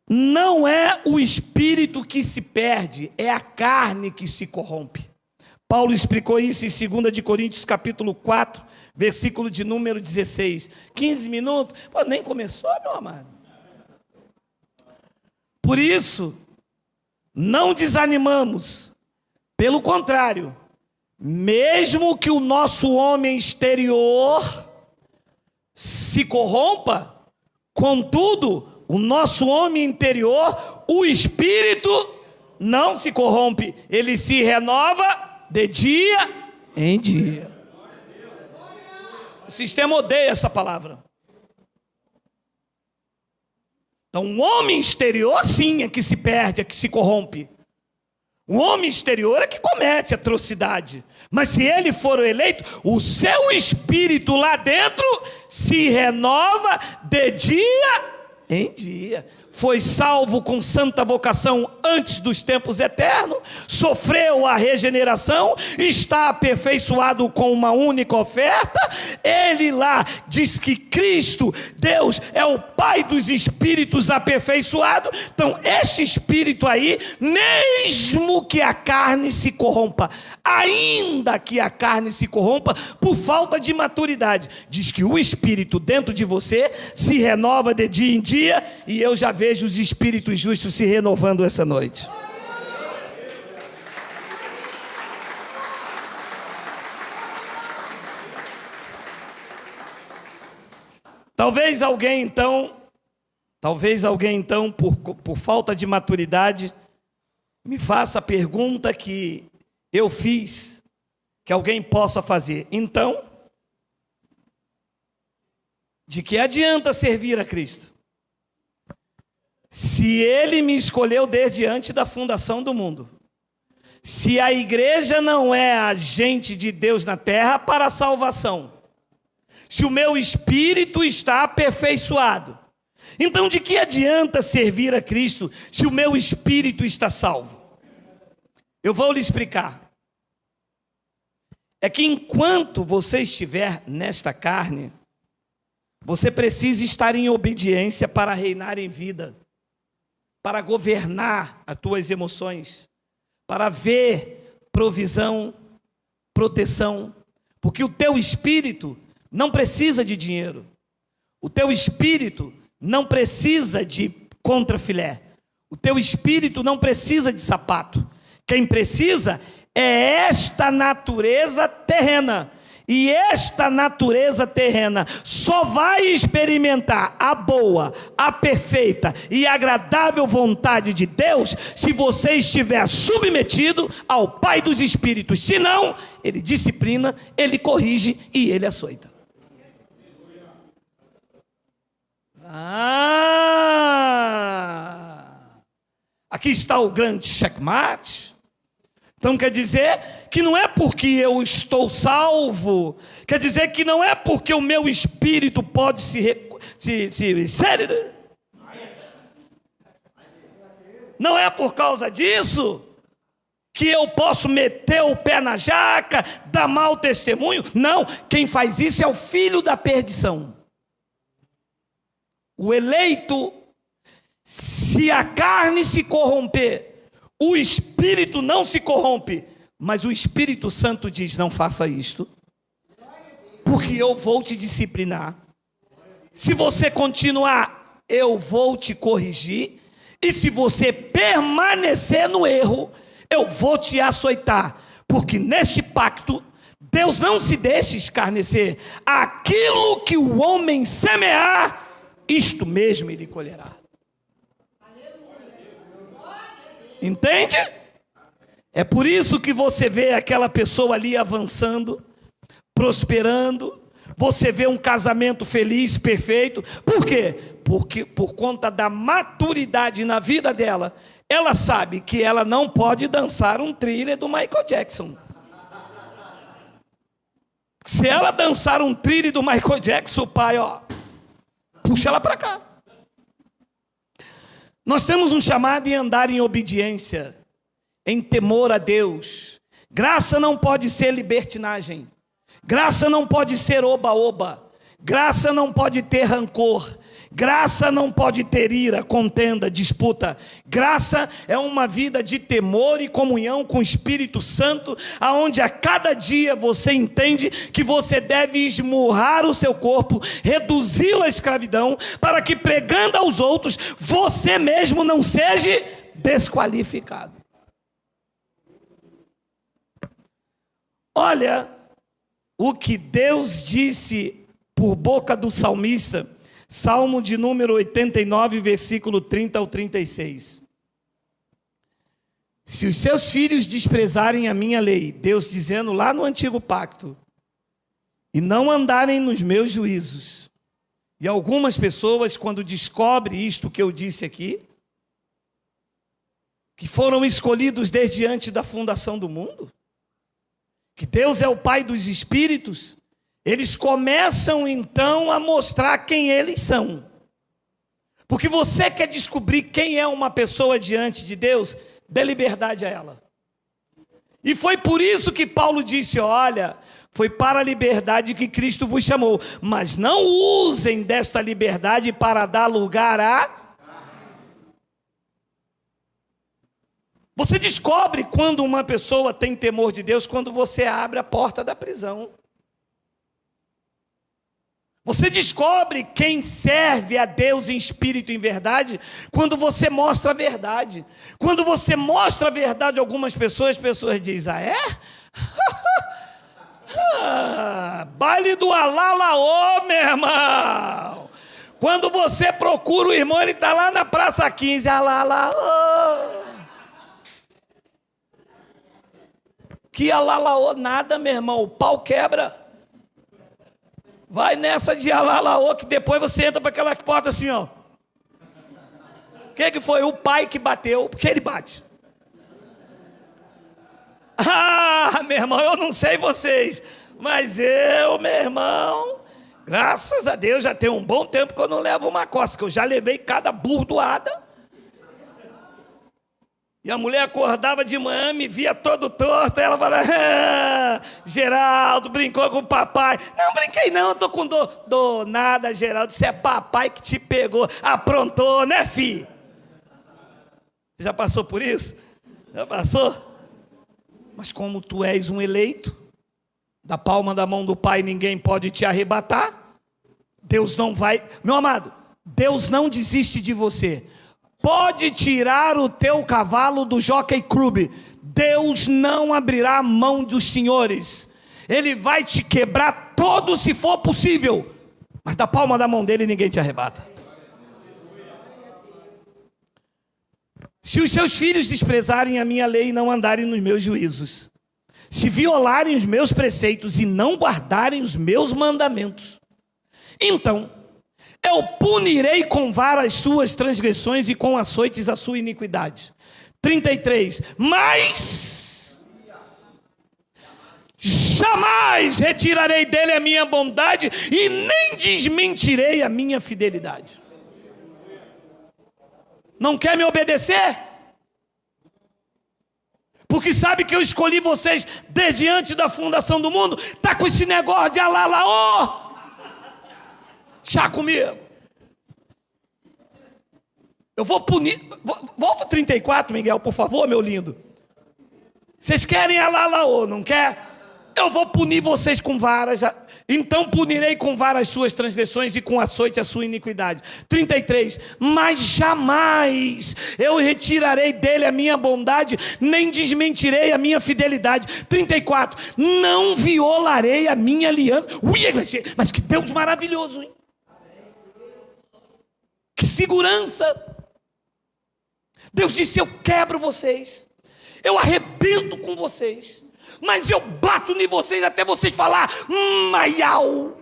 Não é o espírito que se perde, é a carne que se corrompe. Paulo explicou isso em 2 de Coríntios capítulo 4, versículo de número 16. 15 minutos, pô, nem começou, meu amado. Por isso, não desanimamos, pelo contrário, mesmo que o nosso homem exterior se corrompa, contudo, o nosso homem interior, o espírito, não se corrompe, ele se renova de dia em dia. O sistema odeia essa palavra. Então, o homem exterior, sim, é que se perde, é que se corrompe. O homem exterior é que comete atrocidade. Mas se ele for o eleito, o seu espírito lá dentro se renova de dia em dia. Foi salvo com santa vocação antes dos tempos eternos, sofreu a regeneração, está aperfeiçoado com uma única oferta. Ele lá diz que Cristo, Deus, é o Pai dos espíritos aperfeiçoado. Então este espírito aí, mesmo que a carne se corrompa, ainda que a carne se corrompa por falta de maturidade, diz que o espírito dentro de você se renova de dia em dia, e eu já vejo os espíritos justos se renovando essa noite. Talvez alguém então, por falta de maturidade, me faça a pergunta que eu fiz, que alguém possa fazer. Então, de que adianta servir a Cristo, se Ele me escolheu desde antes da fundação do mundo? Se a igreja não é agente de Deus na terra para a salvação, se o meu espírito está aperfeiçoado. Então, de que adianta servir a Cristo se o meu espírito está salvo? Eu vou lhe explicar. É que enquanto você estiver nesta carne, você precisa estar em obediência para reinar em vida, para governar as tuas emoções, para ver provisão, proteção, porque o teu espírito não precisa de dinheiro, o teu espírito não precisa de contrafilé, o teu espírito não precisa de sapato. Quem precisa é esta natureza terrena. E esta natureza terrena só vai experimentar a boa, a perfeita e agradável vontade de Deus se você estiver submetido ao Pai dos Espíritos. Senão, Ele disciplina, Ele corrige e Ele açoita. Aqui está o grande checkmate. Então quer dizer que não é porque eu estou salvo, quer dizer que não é porque o meu espírito pode não é por causa disso que eu posso meter o pé na jaca, dar mau testemunho. Não, quem faz isso é o filho da perdição. O eleito, se a carne se corromper, o Espírito não se corrompe, mas o Espírito Santo diz: não faça isto, porque eu vou te disciplinar. Se você continuar, eu vou te corrigir, e se você permanecer no erro, eu vou te açoitar, porque neste pacto, Deus não se deixa escarnecer. Aquilo que o homem semear, isto mesmo ele colherá. Entende? É por isso que você vê aquela pessoa ali avançando, prosperando. Você vê um casamento feliz, perfeito. Por quê? Porque por conta da maturidade na vida dela, ela sabe que ela não pode dançar um thriller do Michael Jackson. Se ela dançar um thriller do Michael Jackson, o pai, puxa ela para cá. Nós temos um chamado em andar em obediência, em temor a Deus. Graça não pode ser libertinagem. Graça não pode ser oba-oba. Graça não pode ter rancor. Graça não pode ter ira, contenda, disputa. Graça é uma vida de temor e comunhão com o Espírito Santo, aonde a cada dia você entende que você deve esmurrar o seu corpo, reduzi-lo à escravidão, para que pregando aos outros, você mesmo não seja desqualificado. Olha o que Deus disse por boca do salmista, Salmo de número 89, versículo 30 ao 36. Se os seus filhos desprezarem a minha lei, Deus dizendo lá no antigo pacto, e não andarem nos meus juízos, e algumas pessoas, quando descobrem isto que eu disse aqui, que foram escolhidos desde antes da fundação do mundo, que Deus é o Pai dos Espíritos, eles começam então a mostrar quem eles são. Porque você quer descobrir quem é uma pessoa diante de Deus, dê liberdade a ela. E foi por isso que Paulo disse: olha, foi para a liberdade que Cristo vos chamou, mas não usem desta liberdade para dar lugar a... Você descobre quando uma pessoa tem temor de Deus quando você abre a porta da prisão. Você descobre quem serve a Deus em espírito e em verdade quando você mostra a verdade. Quando você mostra a verdade a algumas pessoas, as pessoas dizem: ah, é? Baile do Alalaô, meu irmão. Quando você procura o irmão, ele está lá na Praça 15, Alalaô. Que Alalaô nada, meu irmão, o pau quebra. Vai nessa de alalaô, que depois você entra para aquela porta assim, ó. O que foi? O pai que bateu, porque ele bate. Ah, meu irmão, eu não sei vocês, mas eu, meu irmão, Graças a Deus já tem um bom tempo que eu não levo uma coça, que eu já levei cada burdoada. E a mulher acordava de manhã, me via todo torto, ela falava, Geraldo, brincou com o papai. Não, brinquei não, estou com dor. Dor nada, Geraldo, isso é papai que te pegou, aprontou, né, filho? Você já passou por isso? Já passou? Mas como tu és um eleito, da palma da mão do Pai ninguém pode te arrebatar, Deus não vai... Meu amado, Deus não desiste de você. Pode tirar o teu cavalo do Jockey Club, Deus não abrirá a mão dos senhores. Ele vai te quebrar todo se for possível, mas da palma da mão dele ninguém te arrebata. Se os seus filhos desprezarem a minha lei e não andarem nos meus juízos, se violarem os meus preceitos e não guardarem os meus mandamentos, então eu punirei com vara as suas transgressões e com açoites a sua iniquidade. 33. Mas jamais retirarei dele a minha bondade e nem desmentirei a minha fidelidade. Não quer me obedecer? Porque sabe que eu escolhi vocês desde antes da fundação do mundo? Está com esse negócio de alalaô? Chá comigo. Eu vou punir. Volta 34, Miguel, por favor, meu lindo. Vocês querem alalaô, não quer? Eu vou punir vocês com varas. Então punirei com vara as suas transgressões e com açoite a sua iniquidade. 33. Mas jamais eu retirarei dele a minha bondade, nem desmentirei a minha fidelidade. 34. Não violarei a minha aliança. Ui, mas que Deus maravilhoso, hein? Que segurança. Deus disse, eu quebro vocês, eu arrebento com vocês, mas eu bato em vocês até vocês falar, maiau.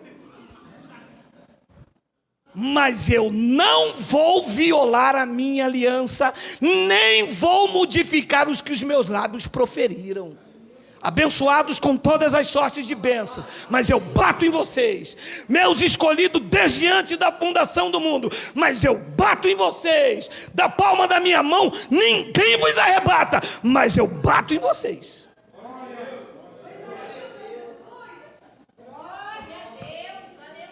Mas eu não vou violar a minha aliança, nem vou modificar os que os meus lábios proferiram. Abençoados com todas as sortes de bênção, mas eu bato em vocês, meus escolhidos desde antes da fundação do mundo, mas eu bato em vocês, da palma da minha mão, ninguém vos arrebata, mas eu bato em vocês.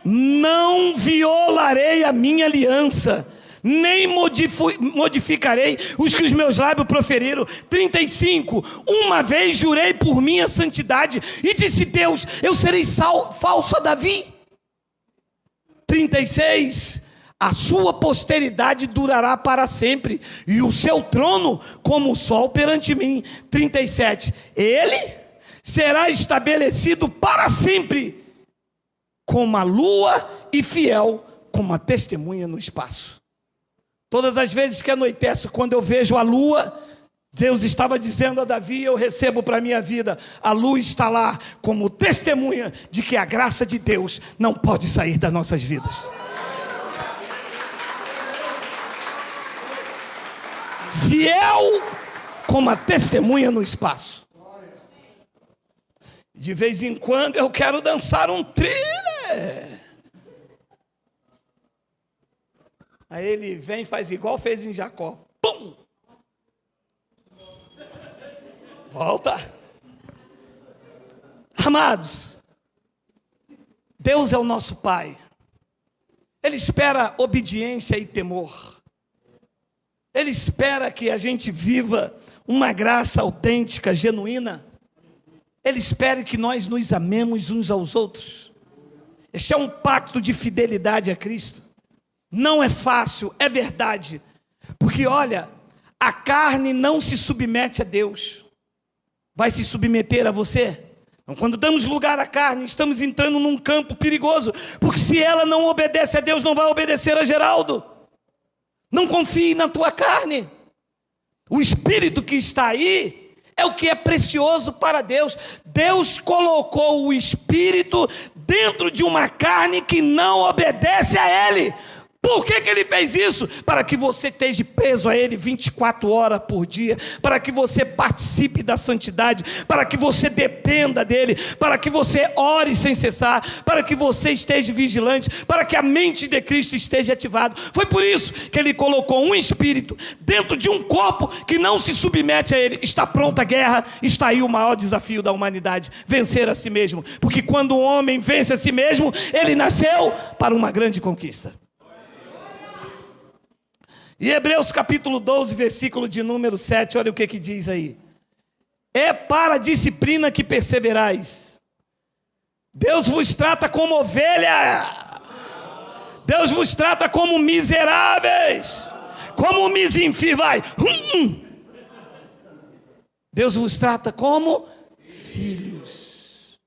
Não violarei a minha aliança, nem modificarei os que os meus lábios proferiram. 35. Uma vez jurei por minha santidade e disse Deus, eu serei falso a Davi. 36. A sua posteridade durará para sempre, e o seu trono como o sol perante mim. 37. Ele será estabelecido para sempre, como a lua, e fiel como a testemunha no espaço. Todas as vezes que anoitece, quando eu vejo a lua, Deus estava dizendo a Davi, eu recebo para a minha vida, a lua está lá como testemunha de que a graça de Deus não pode sair das nossas vidas. Fiel como a testemunha no espaço. De vez em quando eu quero dançar um thriller. Aí ele vem e faz igual fez em Jacó. Pum! Volta. Amados, Deus é o nosso Pai. Ele espera obediência e temor. Ele espera que a gente viva uma graça autêntica, genuína. Ele espera que nós nos amemos uns aos outros. Este é um pacto de fidelidade a Cristo. Não é fácil, é verdade. Porque olha, a carne não se submete a Deus. Vai se submeter a você? Então, quando damos lugar à carne, estamos entrando num campo perigoso. Porque se ela não obedece a Deus, não vai obedecer a Geraldo. Não confie na tua carne. O espírito que está aí é o que é precioso para Deus. Deus colocou o espírito dentro de uma carne que não obedece a Ele. Por que ele fez isso? Para que você esteja preso a ele 24 horas por dia, para que você participe da santidade, para que você dependa dele, para que você ore sem cessar, para que você esteja vigilante, para que a mente de Cristo esteja ativada. Foi por isso que ele colocou um espírito dentro de um corpo que não se submete a ele. Está pronta a guerra, está aí o maior desafio da humanidade: vencer a si mesmo. Porque quando o homem vence a si mesmo, ele nasceu para uma grande conquista. E Hebreus capítulo 12, versículo de número 7, olha o que diz aí. É para a disciplina que perseverais. Deus vos trata como ovelha. Deus vos trata como miseráveis. Como misinfim, vai. Deus vos trata como filhos.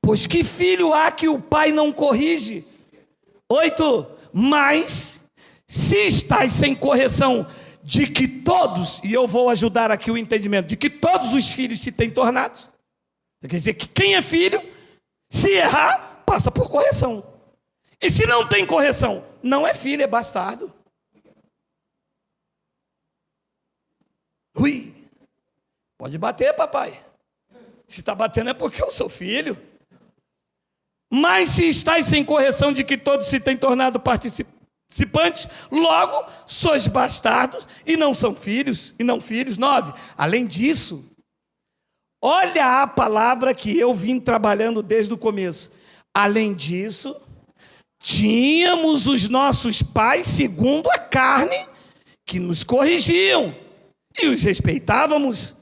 Pois que filho há que o pai não corrige? 8. Mas se estáis sem correção, de que todos, e eu vou ajudar aqui o entendimento, de que todos os filhos se têm tornado. Quer dizer que quem é filho, se errar, passa por correção. E se não tem correção, não é filho, é bastardo. Ui, pode bater, papai. Se está batendo é porque eu sou filho. Mas se estáis sem correção, de que todos se têm tornado participantes, logo sois bastardos e não são filhos, e não filhos. 9. Além disso, olha a palavra que eu vim trabalhando desde o começo. Além disso, tínhamos os nossos pais segundo a carne, que nos corrigiam e os respeitávamos.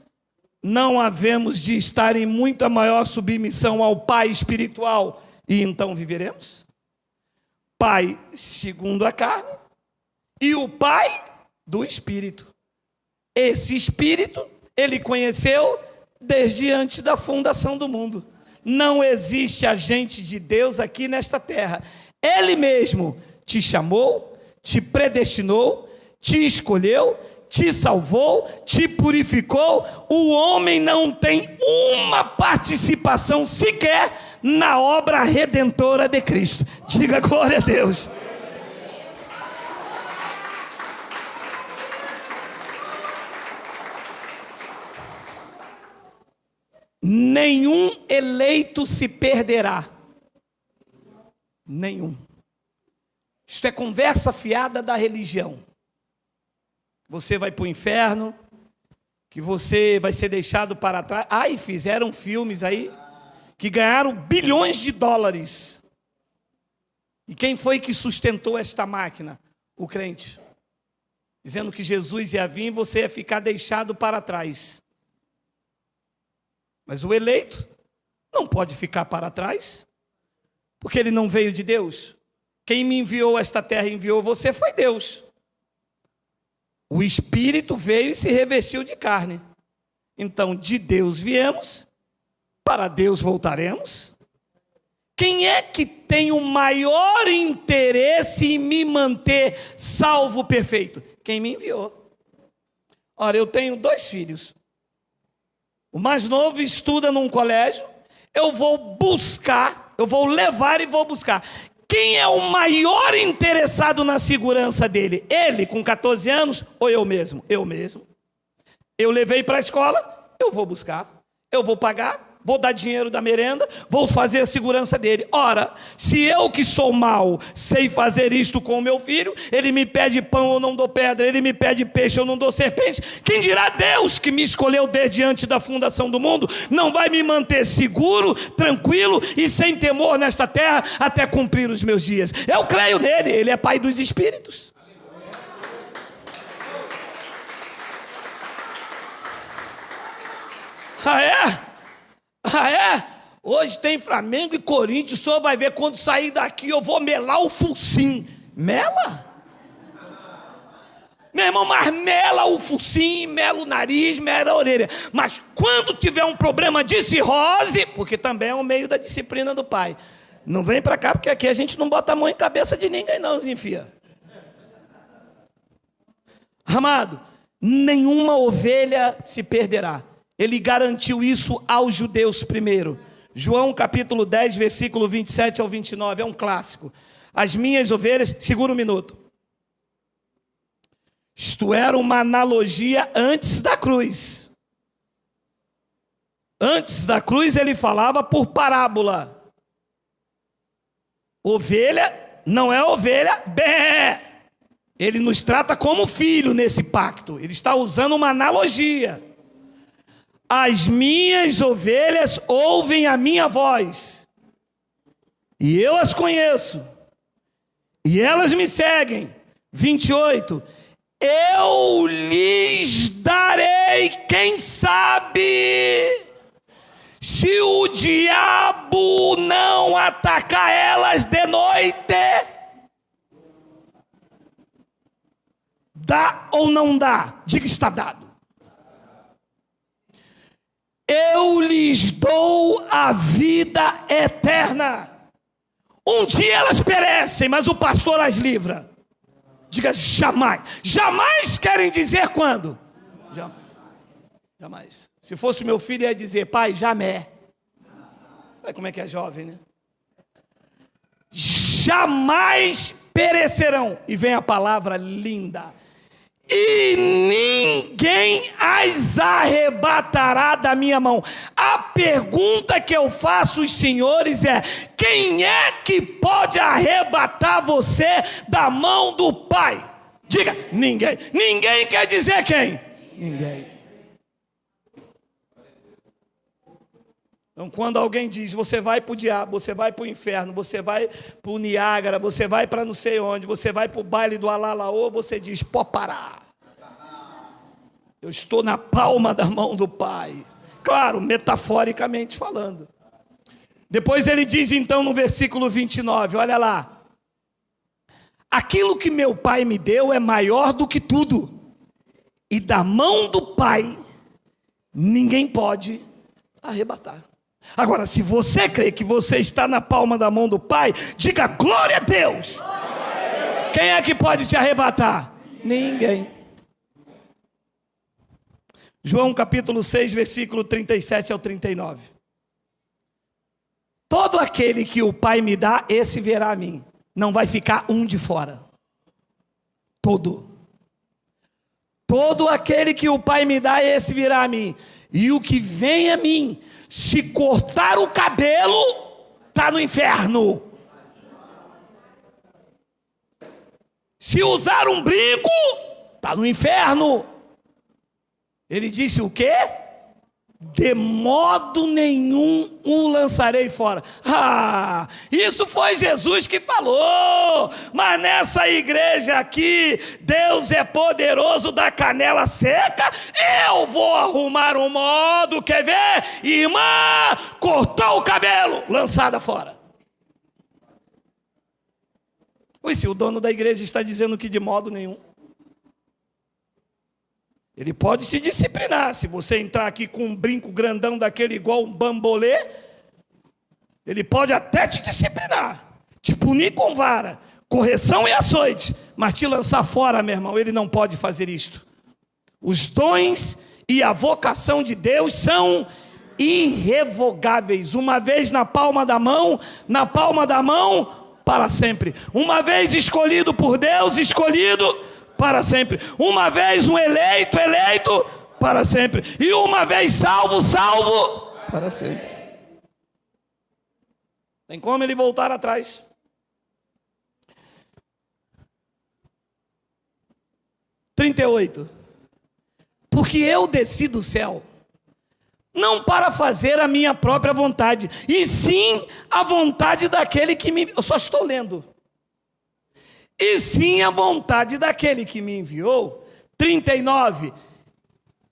Não havemos de estar em muita maior submissão ao Pai espiritual, e então viveremos? Pai segundo a carne e o Pai do Espírito. Esse Espírito ele conheceu desde antes da fundação do mundo. Não existe agente de Deus aqui nesta terra. Ele mesmo te chamou, te predestinou, te escolheu, te salvou, te purificou. O homem não tem uma participação sequer na obra redentora de Cristo. Diga glória a Deus. Nenhum eleito se perderá. Nenhum. Isto é conversa fiada da religião. Você vai para o inferno, que você vai ser deixado para trás. Ai, fizeram filmes aí que ganharam bilhões de dólares. E quem foi que sustentou esta máquina? O crente. Dizendo que Jesus ia vir e você ia ficar deixado para trás. Mas o eleito não pode ficar para trás, porque ele não veio de Deus. Quem me enviou a esta terra e enviou você foi Deus. O Espírito veio e se revestiu de carne. Então, de Deus viemos, para Deus voltaremos. Quem é que tem o maior interesse em me manter salvo perfeito? Quem me enviou. Ora, eu tenho 2 filhos. O mais novo estuda num colégio. Eu vou buscar, eu vou levar e vou buscar. Quem é o maior interessado na segurança dele? Ele, com 14 anos, ou eu mesmo? Eu mesmo. Eu levei para a escola, eu vou buscar. Eu vou pagar, vou dar dinheiro da merenda, vou fazer a segurança dele. Ora, se eu que sou mau, sei fazer isto com o meu filho, ele me pede pão, eu não dou pedra, ele me pede peixe, eu não dou serpente. Quem dirá Deus, que me escolheu desde antes da fundação do mundo, não vai me manter seguro, tranquilo e sem temor nesta terra, até cumprir os meus dias? Eu creio nele, ele é Pai dos Espíritos. Ah, é? Ah, é? Hoje tem Flamengo e Corinthians. O senhor vai ver quando sair daqui. Eu vou melar o focinho. Mela? Meu irmão, mas mela o focinho, mela o nariz, mela a orelha. Mas quando tiver um problema de cirrose, porque também é o meio da disciplina do pai, não vem para cá, porque aqui a gente não bota a mão em cabeça de ninguém não, enfia. Amado, nenhuma ovelha se perderá. Ele garantiu isso aos judeus primeiro. João capítulo 10, versículo 27 ao 29, é um clássico. As minhas ovelhas, segura um minuto. Isto era uma analogia antes da cruz. Antes da cruz ele falava por parábola. Ovelha não é ovelha, bé. Ele nos trata como filho nesse pacto. Ele está usando uma analogia. As minhas ovelhas ouvem a minha voz. E eu as conheço. E elas me seguem. 28. Eu lhes darei, quem sabe, se o diabo não atacar elas de noite. Dá ou não dá? Diga, está dado. Eu lhes dou a vida eterna. Um dia elas perecem, mas o pastor as livra. Diga, jamais. Jamais querem dizer quando? Jamais. Se fosse meu filho, ia dizer, pai, jamais. Sabe como é que é jovem, né? Jamais perecerão. E vem a palavra linda. E ninguém as arrebatará da minha mão. A pergunta que eu faço aos senhores é: quem é que pode arrebatar você da mão do Pai? Diga, ninguém. Ninguém quer dizer quem? Ninguém. Então, quando alguém diz, você vai para o diabo, você vai para o inferno, você vai para o Niágara, você vai para não sei onde, você vai para o baile do Alalaô, você diz, pode parar. Eu estou na palma da mão do Pai. Claro, metaforicamente falando. Depois ele diz então no versículo 29, olha lá. Aquilo que meu Pai me deu é maior do que tudo. E da mão do Pai, ninguém pode arrebatar. Agora, se você crê que você está na palma da mão do Pai, diga glória a Deus. Quem é que pode te arrebatar? Ninguém. João capítulo 6, versículo 37 ao 39. Todo aquele que o Pai me dá, esse verá a mim. Não vai ficar um de fora. Todo aquele que o Pai me dá, esse virá a mim. E o que vem a mim, se cortar o cabelo, está no inferno. Se usar um brinco, está no inferno. Ele disse o quê? De modo nenhum o lançarei fora. Isso foi Jesus que falou. Mas nessa igreja aqui, Deus é poderoso da canela seca. Eu vou arrumar um modo, quer ver? Irmã, cortou o cabelo, lançada fora. Ui, se o dono da igreja está dizendo que de modo nenhum. Ele pode se disciplinar. Se você entrar aqui com um brinco grandão daquele igual um bambolê, ele pode até te disciplinar, te punir com vara, correção e açoite, mas te lançar fora, meu irmão, ele não pode fazer isto. Os dons e a vocação de Deus são irrevogáveis. Uma vez na palma da mão, para sempre. Uma vez escolhido por Deus, escolhido para sempre. Uma vez um eleito para sempre. E uma vez salvo para sempre. Tem como ele voltar atrás. (38) Porque eu desci do céu, não para fazer a minha própria vontade, e sim a vontade daquele que me... Eu só estou lendo. E sim a vontade daquele que me enviou. 39.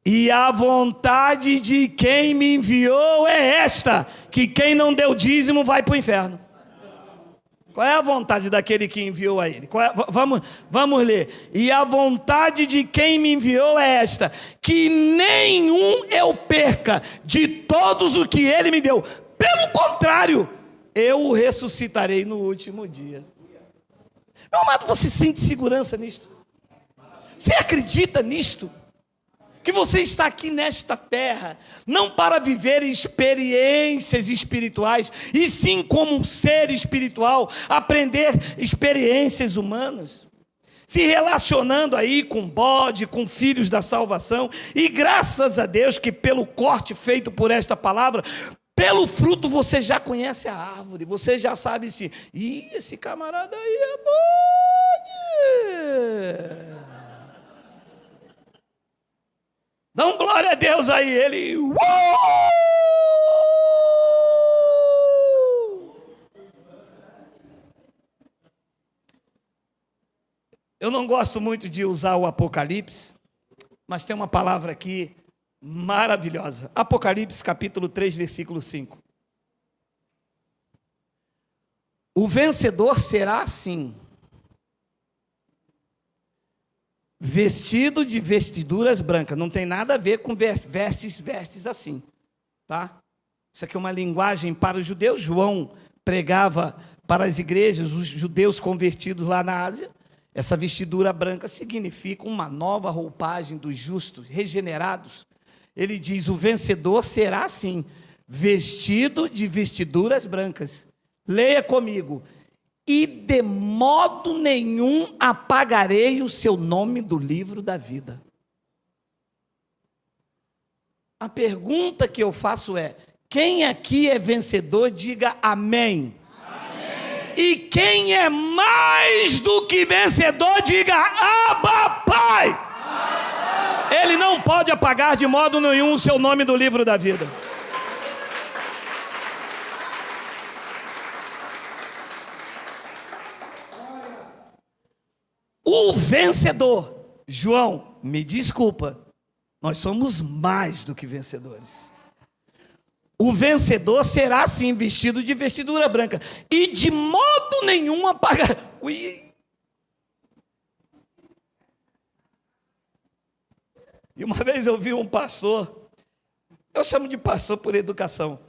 E a vontade de quem me enviou é esta: que quem não deu dízimo vai para o inferno. Qual é a vontade daquele que enviou a ele? Vamos ler. E a vontade de quem me enviou é esta: que nenhum eu perca de todos o que ele me deu. Pelo contrário, eu o ressuscitarei no último dia. Meu amado, você sente segurança nisto? Você acredita nisto? Que você está aqui nesta terra, não para viver experiências espirituais, e sim como um ser espiritual, aprender experiências humanas, se relacionando aí com bode, com filhos da salvação, e graças a Deus que pelo corte feito por esta palavra, pelo fruto você já conhece a árvore, você já sabe se, esse camarada aí é bode. Dá um glória a Deus aí, ele. Eu não gosto muito de usar o Apocalipse, mas tem uma palavra aqui maravilhosa. Apocalipse capítulo 3, versículo 5. O vencedor será assim, vestido de vestiduras brancas. Não tem nada a ver com vestes assim, tá? Isso aqui é uma linguagem para os judeus. João pregava para as igrejas, os judeus convertidos lá na Ásia. Essa vestidura branca significa uma nova roupagem dos justos, regenerados. Ele diz, o vencedor será assim, vestido de vestiduras brancas. Leia comigo. E de modo nenhum apagarei o seu nome do livro da vida. A pergunta que eu faço é, quem aqui é vencedor, diga amém. Amém. E quem é mais do que vencedor, diga Abba, Pai. Amém. Ele não pode apagar de modo nenhum o seu nome do livro da vida. O vencedor, João, me desculpa, nós somos mais do que vencedores. O vencedor será assim, vestido de vestidura branca, e de modo nenhum apagar. E uma vez eu vi um pastor, eu chamo de pastor por educação,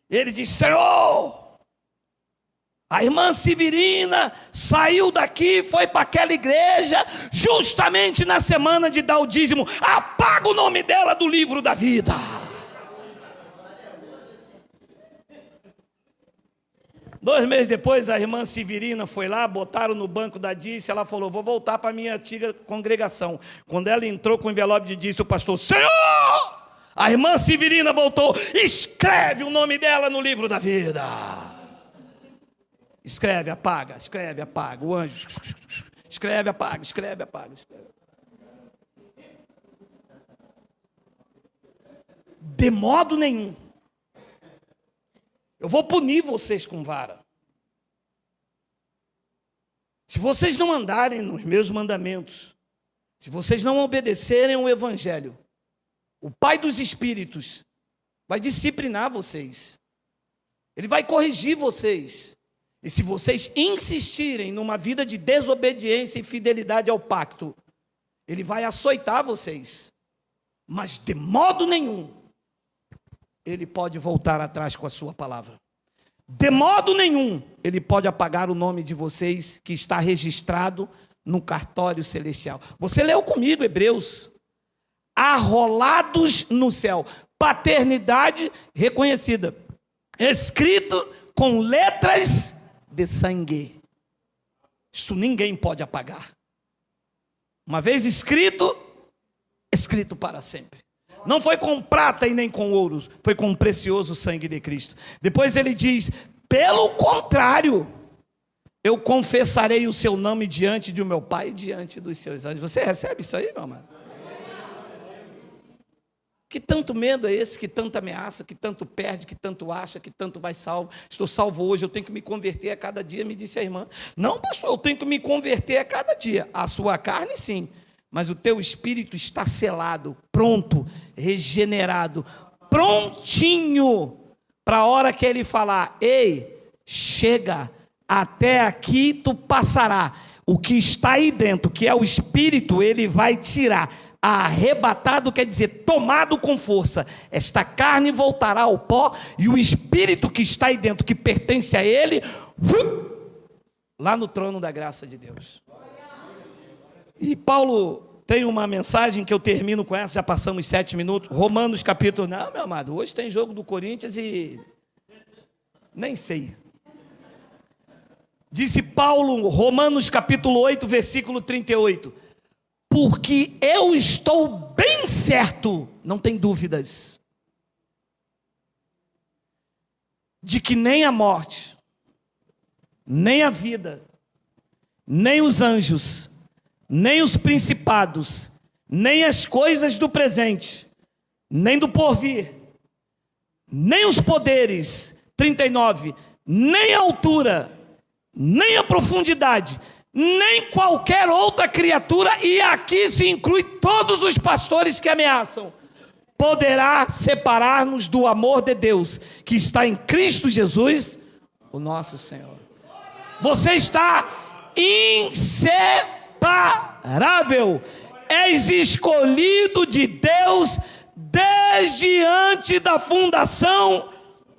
ele disse, Senhor, a irmã Severina saiu daqui, foi para aquela igreja, justamente na semana de dar o dízimo, apaga o nome dela do livro da vida. Dois meses depois, a irmã Severina foi lá, botaram no banco da dízimo, ela falou, vou voltar para a minha antiga congregação. Quando ela entrou com o envelope de dízimo, o pastor, Senhor, a irmã Severina voltou, escreve o nome dela no livro da vida. Escreve, apaga, o anjo, escreve, apaga. De modo nenhum. Eu vou punir vocês com vara. Se vocês não andarem nos meus mandamentos, se vocês não obedecerem ao evangelho, o Pai dos Espíritos vai disciplinar vocês. Ele vai corrigir vocês. E se vocês insistirem numa vida de desobediência e fidelidade ao pacto, ele vai açoitar vocês. Mas de modo nenhum, ele pode voltar atrás com a sua palavra. De modo nenhum, ele pode apagar o nome de vocês que está registrado no cartório celestial. Você leu comigo, Hebreus. Arrolados no céu. Paternidade reconhecida. Escrito com letras de sangue. Isto ninguém pode apagar. Uma vez escrito, escrito para sempre. Não foi com prata e nem com ouro, foi com o precioso sangue de Cristo. Depois ele diz, pelo contrário, eu confessarei o seu nome diante do meu Pai e diante dos seus anjos. Você recebe isso aí, meu amado? Que tanto medo é esse, que tanta ameaça, que tanto perde, que tanto acha, que tanto vai salvo. Estou salvo hoje, eu tenho que me converter a cada dia, me disse a irmã. Não, pastor, eu tenho que me converter a cada dia. A sua carne, sim, mas o teu espírito está selado, pronto, regenerado, prontinho, para a hora que ele falar, ei, chega, até aqui tu passará. O que está aí dentro, que é o espírito, ele vai tirar. Arrebatado quer dizer tomado com força. Esta carne voltará ao pó e o espírito que está aí dentro, que pertence a ele, lá no trono da graça de Deus. E Paulo Tem uma mensagem que eu termino com essa, já passamos 7 minutos. Romanos capítulo... Não, meu amado, hoje tem jogo do Corinthians e... nem sei. Disse Paulo, Romanos capítulo 8, versículo 38. Porque eu estou bem certo, não tem dúvidas, de que nem a morte, nem a vida, nem os anjos, nem os principados, nem as coisas do presente, nem do porvir, nem os poderes, 39, nem a altura, nem a profundidade, nem qualquer outra criatura, e aqui se inclui todos os pastores que ameaçam, poderá separar-nos do amor de Deus, que está em Cristo Jesus, o nosso Senhor. Você está inseparável, és escolhido de Deus desde antes da fundação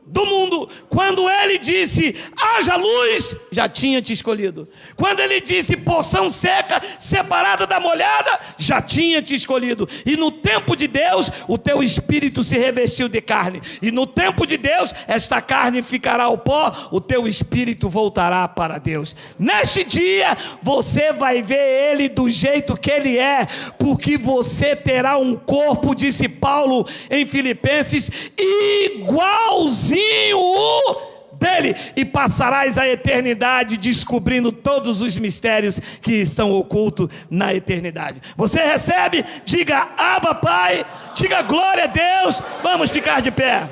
do mundo. Quando ele disse, haja luz, já tinha te escolhido. Quando ele disse, porção seca, separada da molhada, já tinha te escolhido. E no tempo de Deus, o teu espírito se revestiu de carne. E no tempo de Deus, esta carne ficará ao pó, o teu espírito voltará para Deus. Neste dia, você vai ver ele do jeito que ele é, porque você terá um corpo, disse Paulo em Filipenses, igualzinho dele, e passarás a eternidade descobrindo todos os mistérios que estão ocultos na eternidade. Você recebe? Diga Abba Pai, diga glória a Deus. Vamos ficar de pé.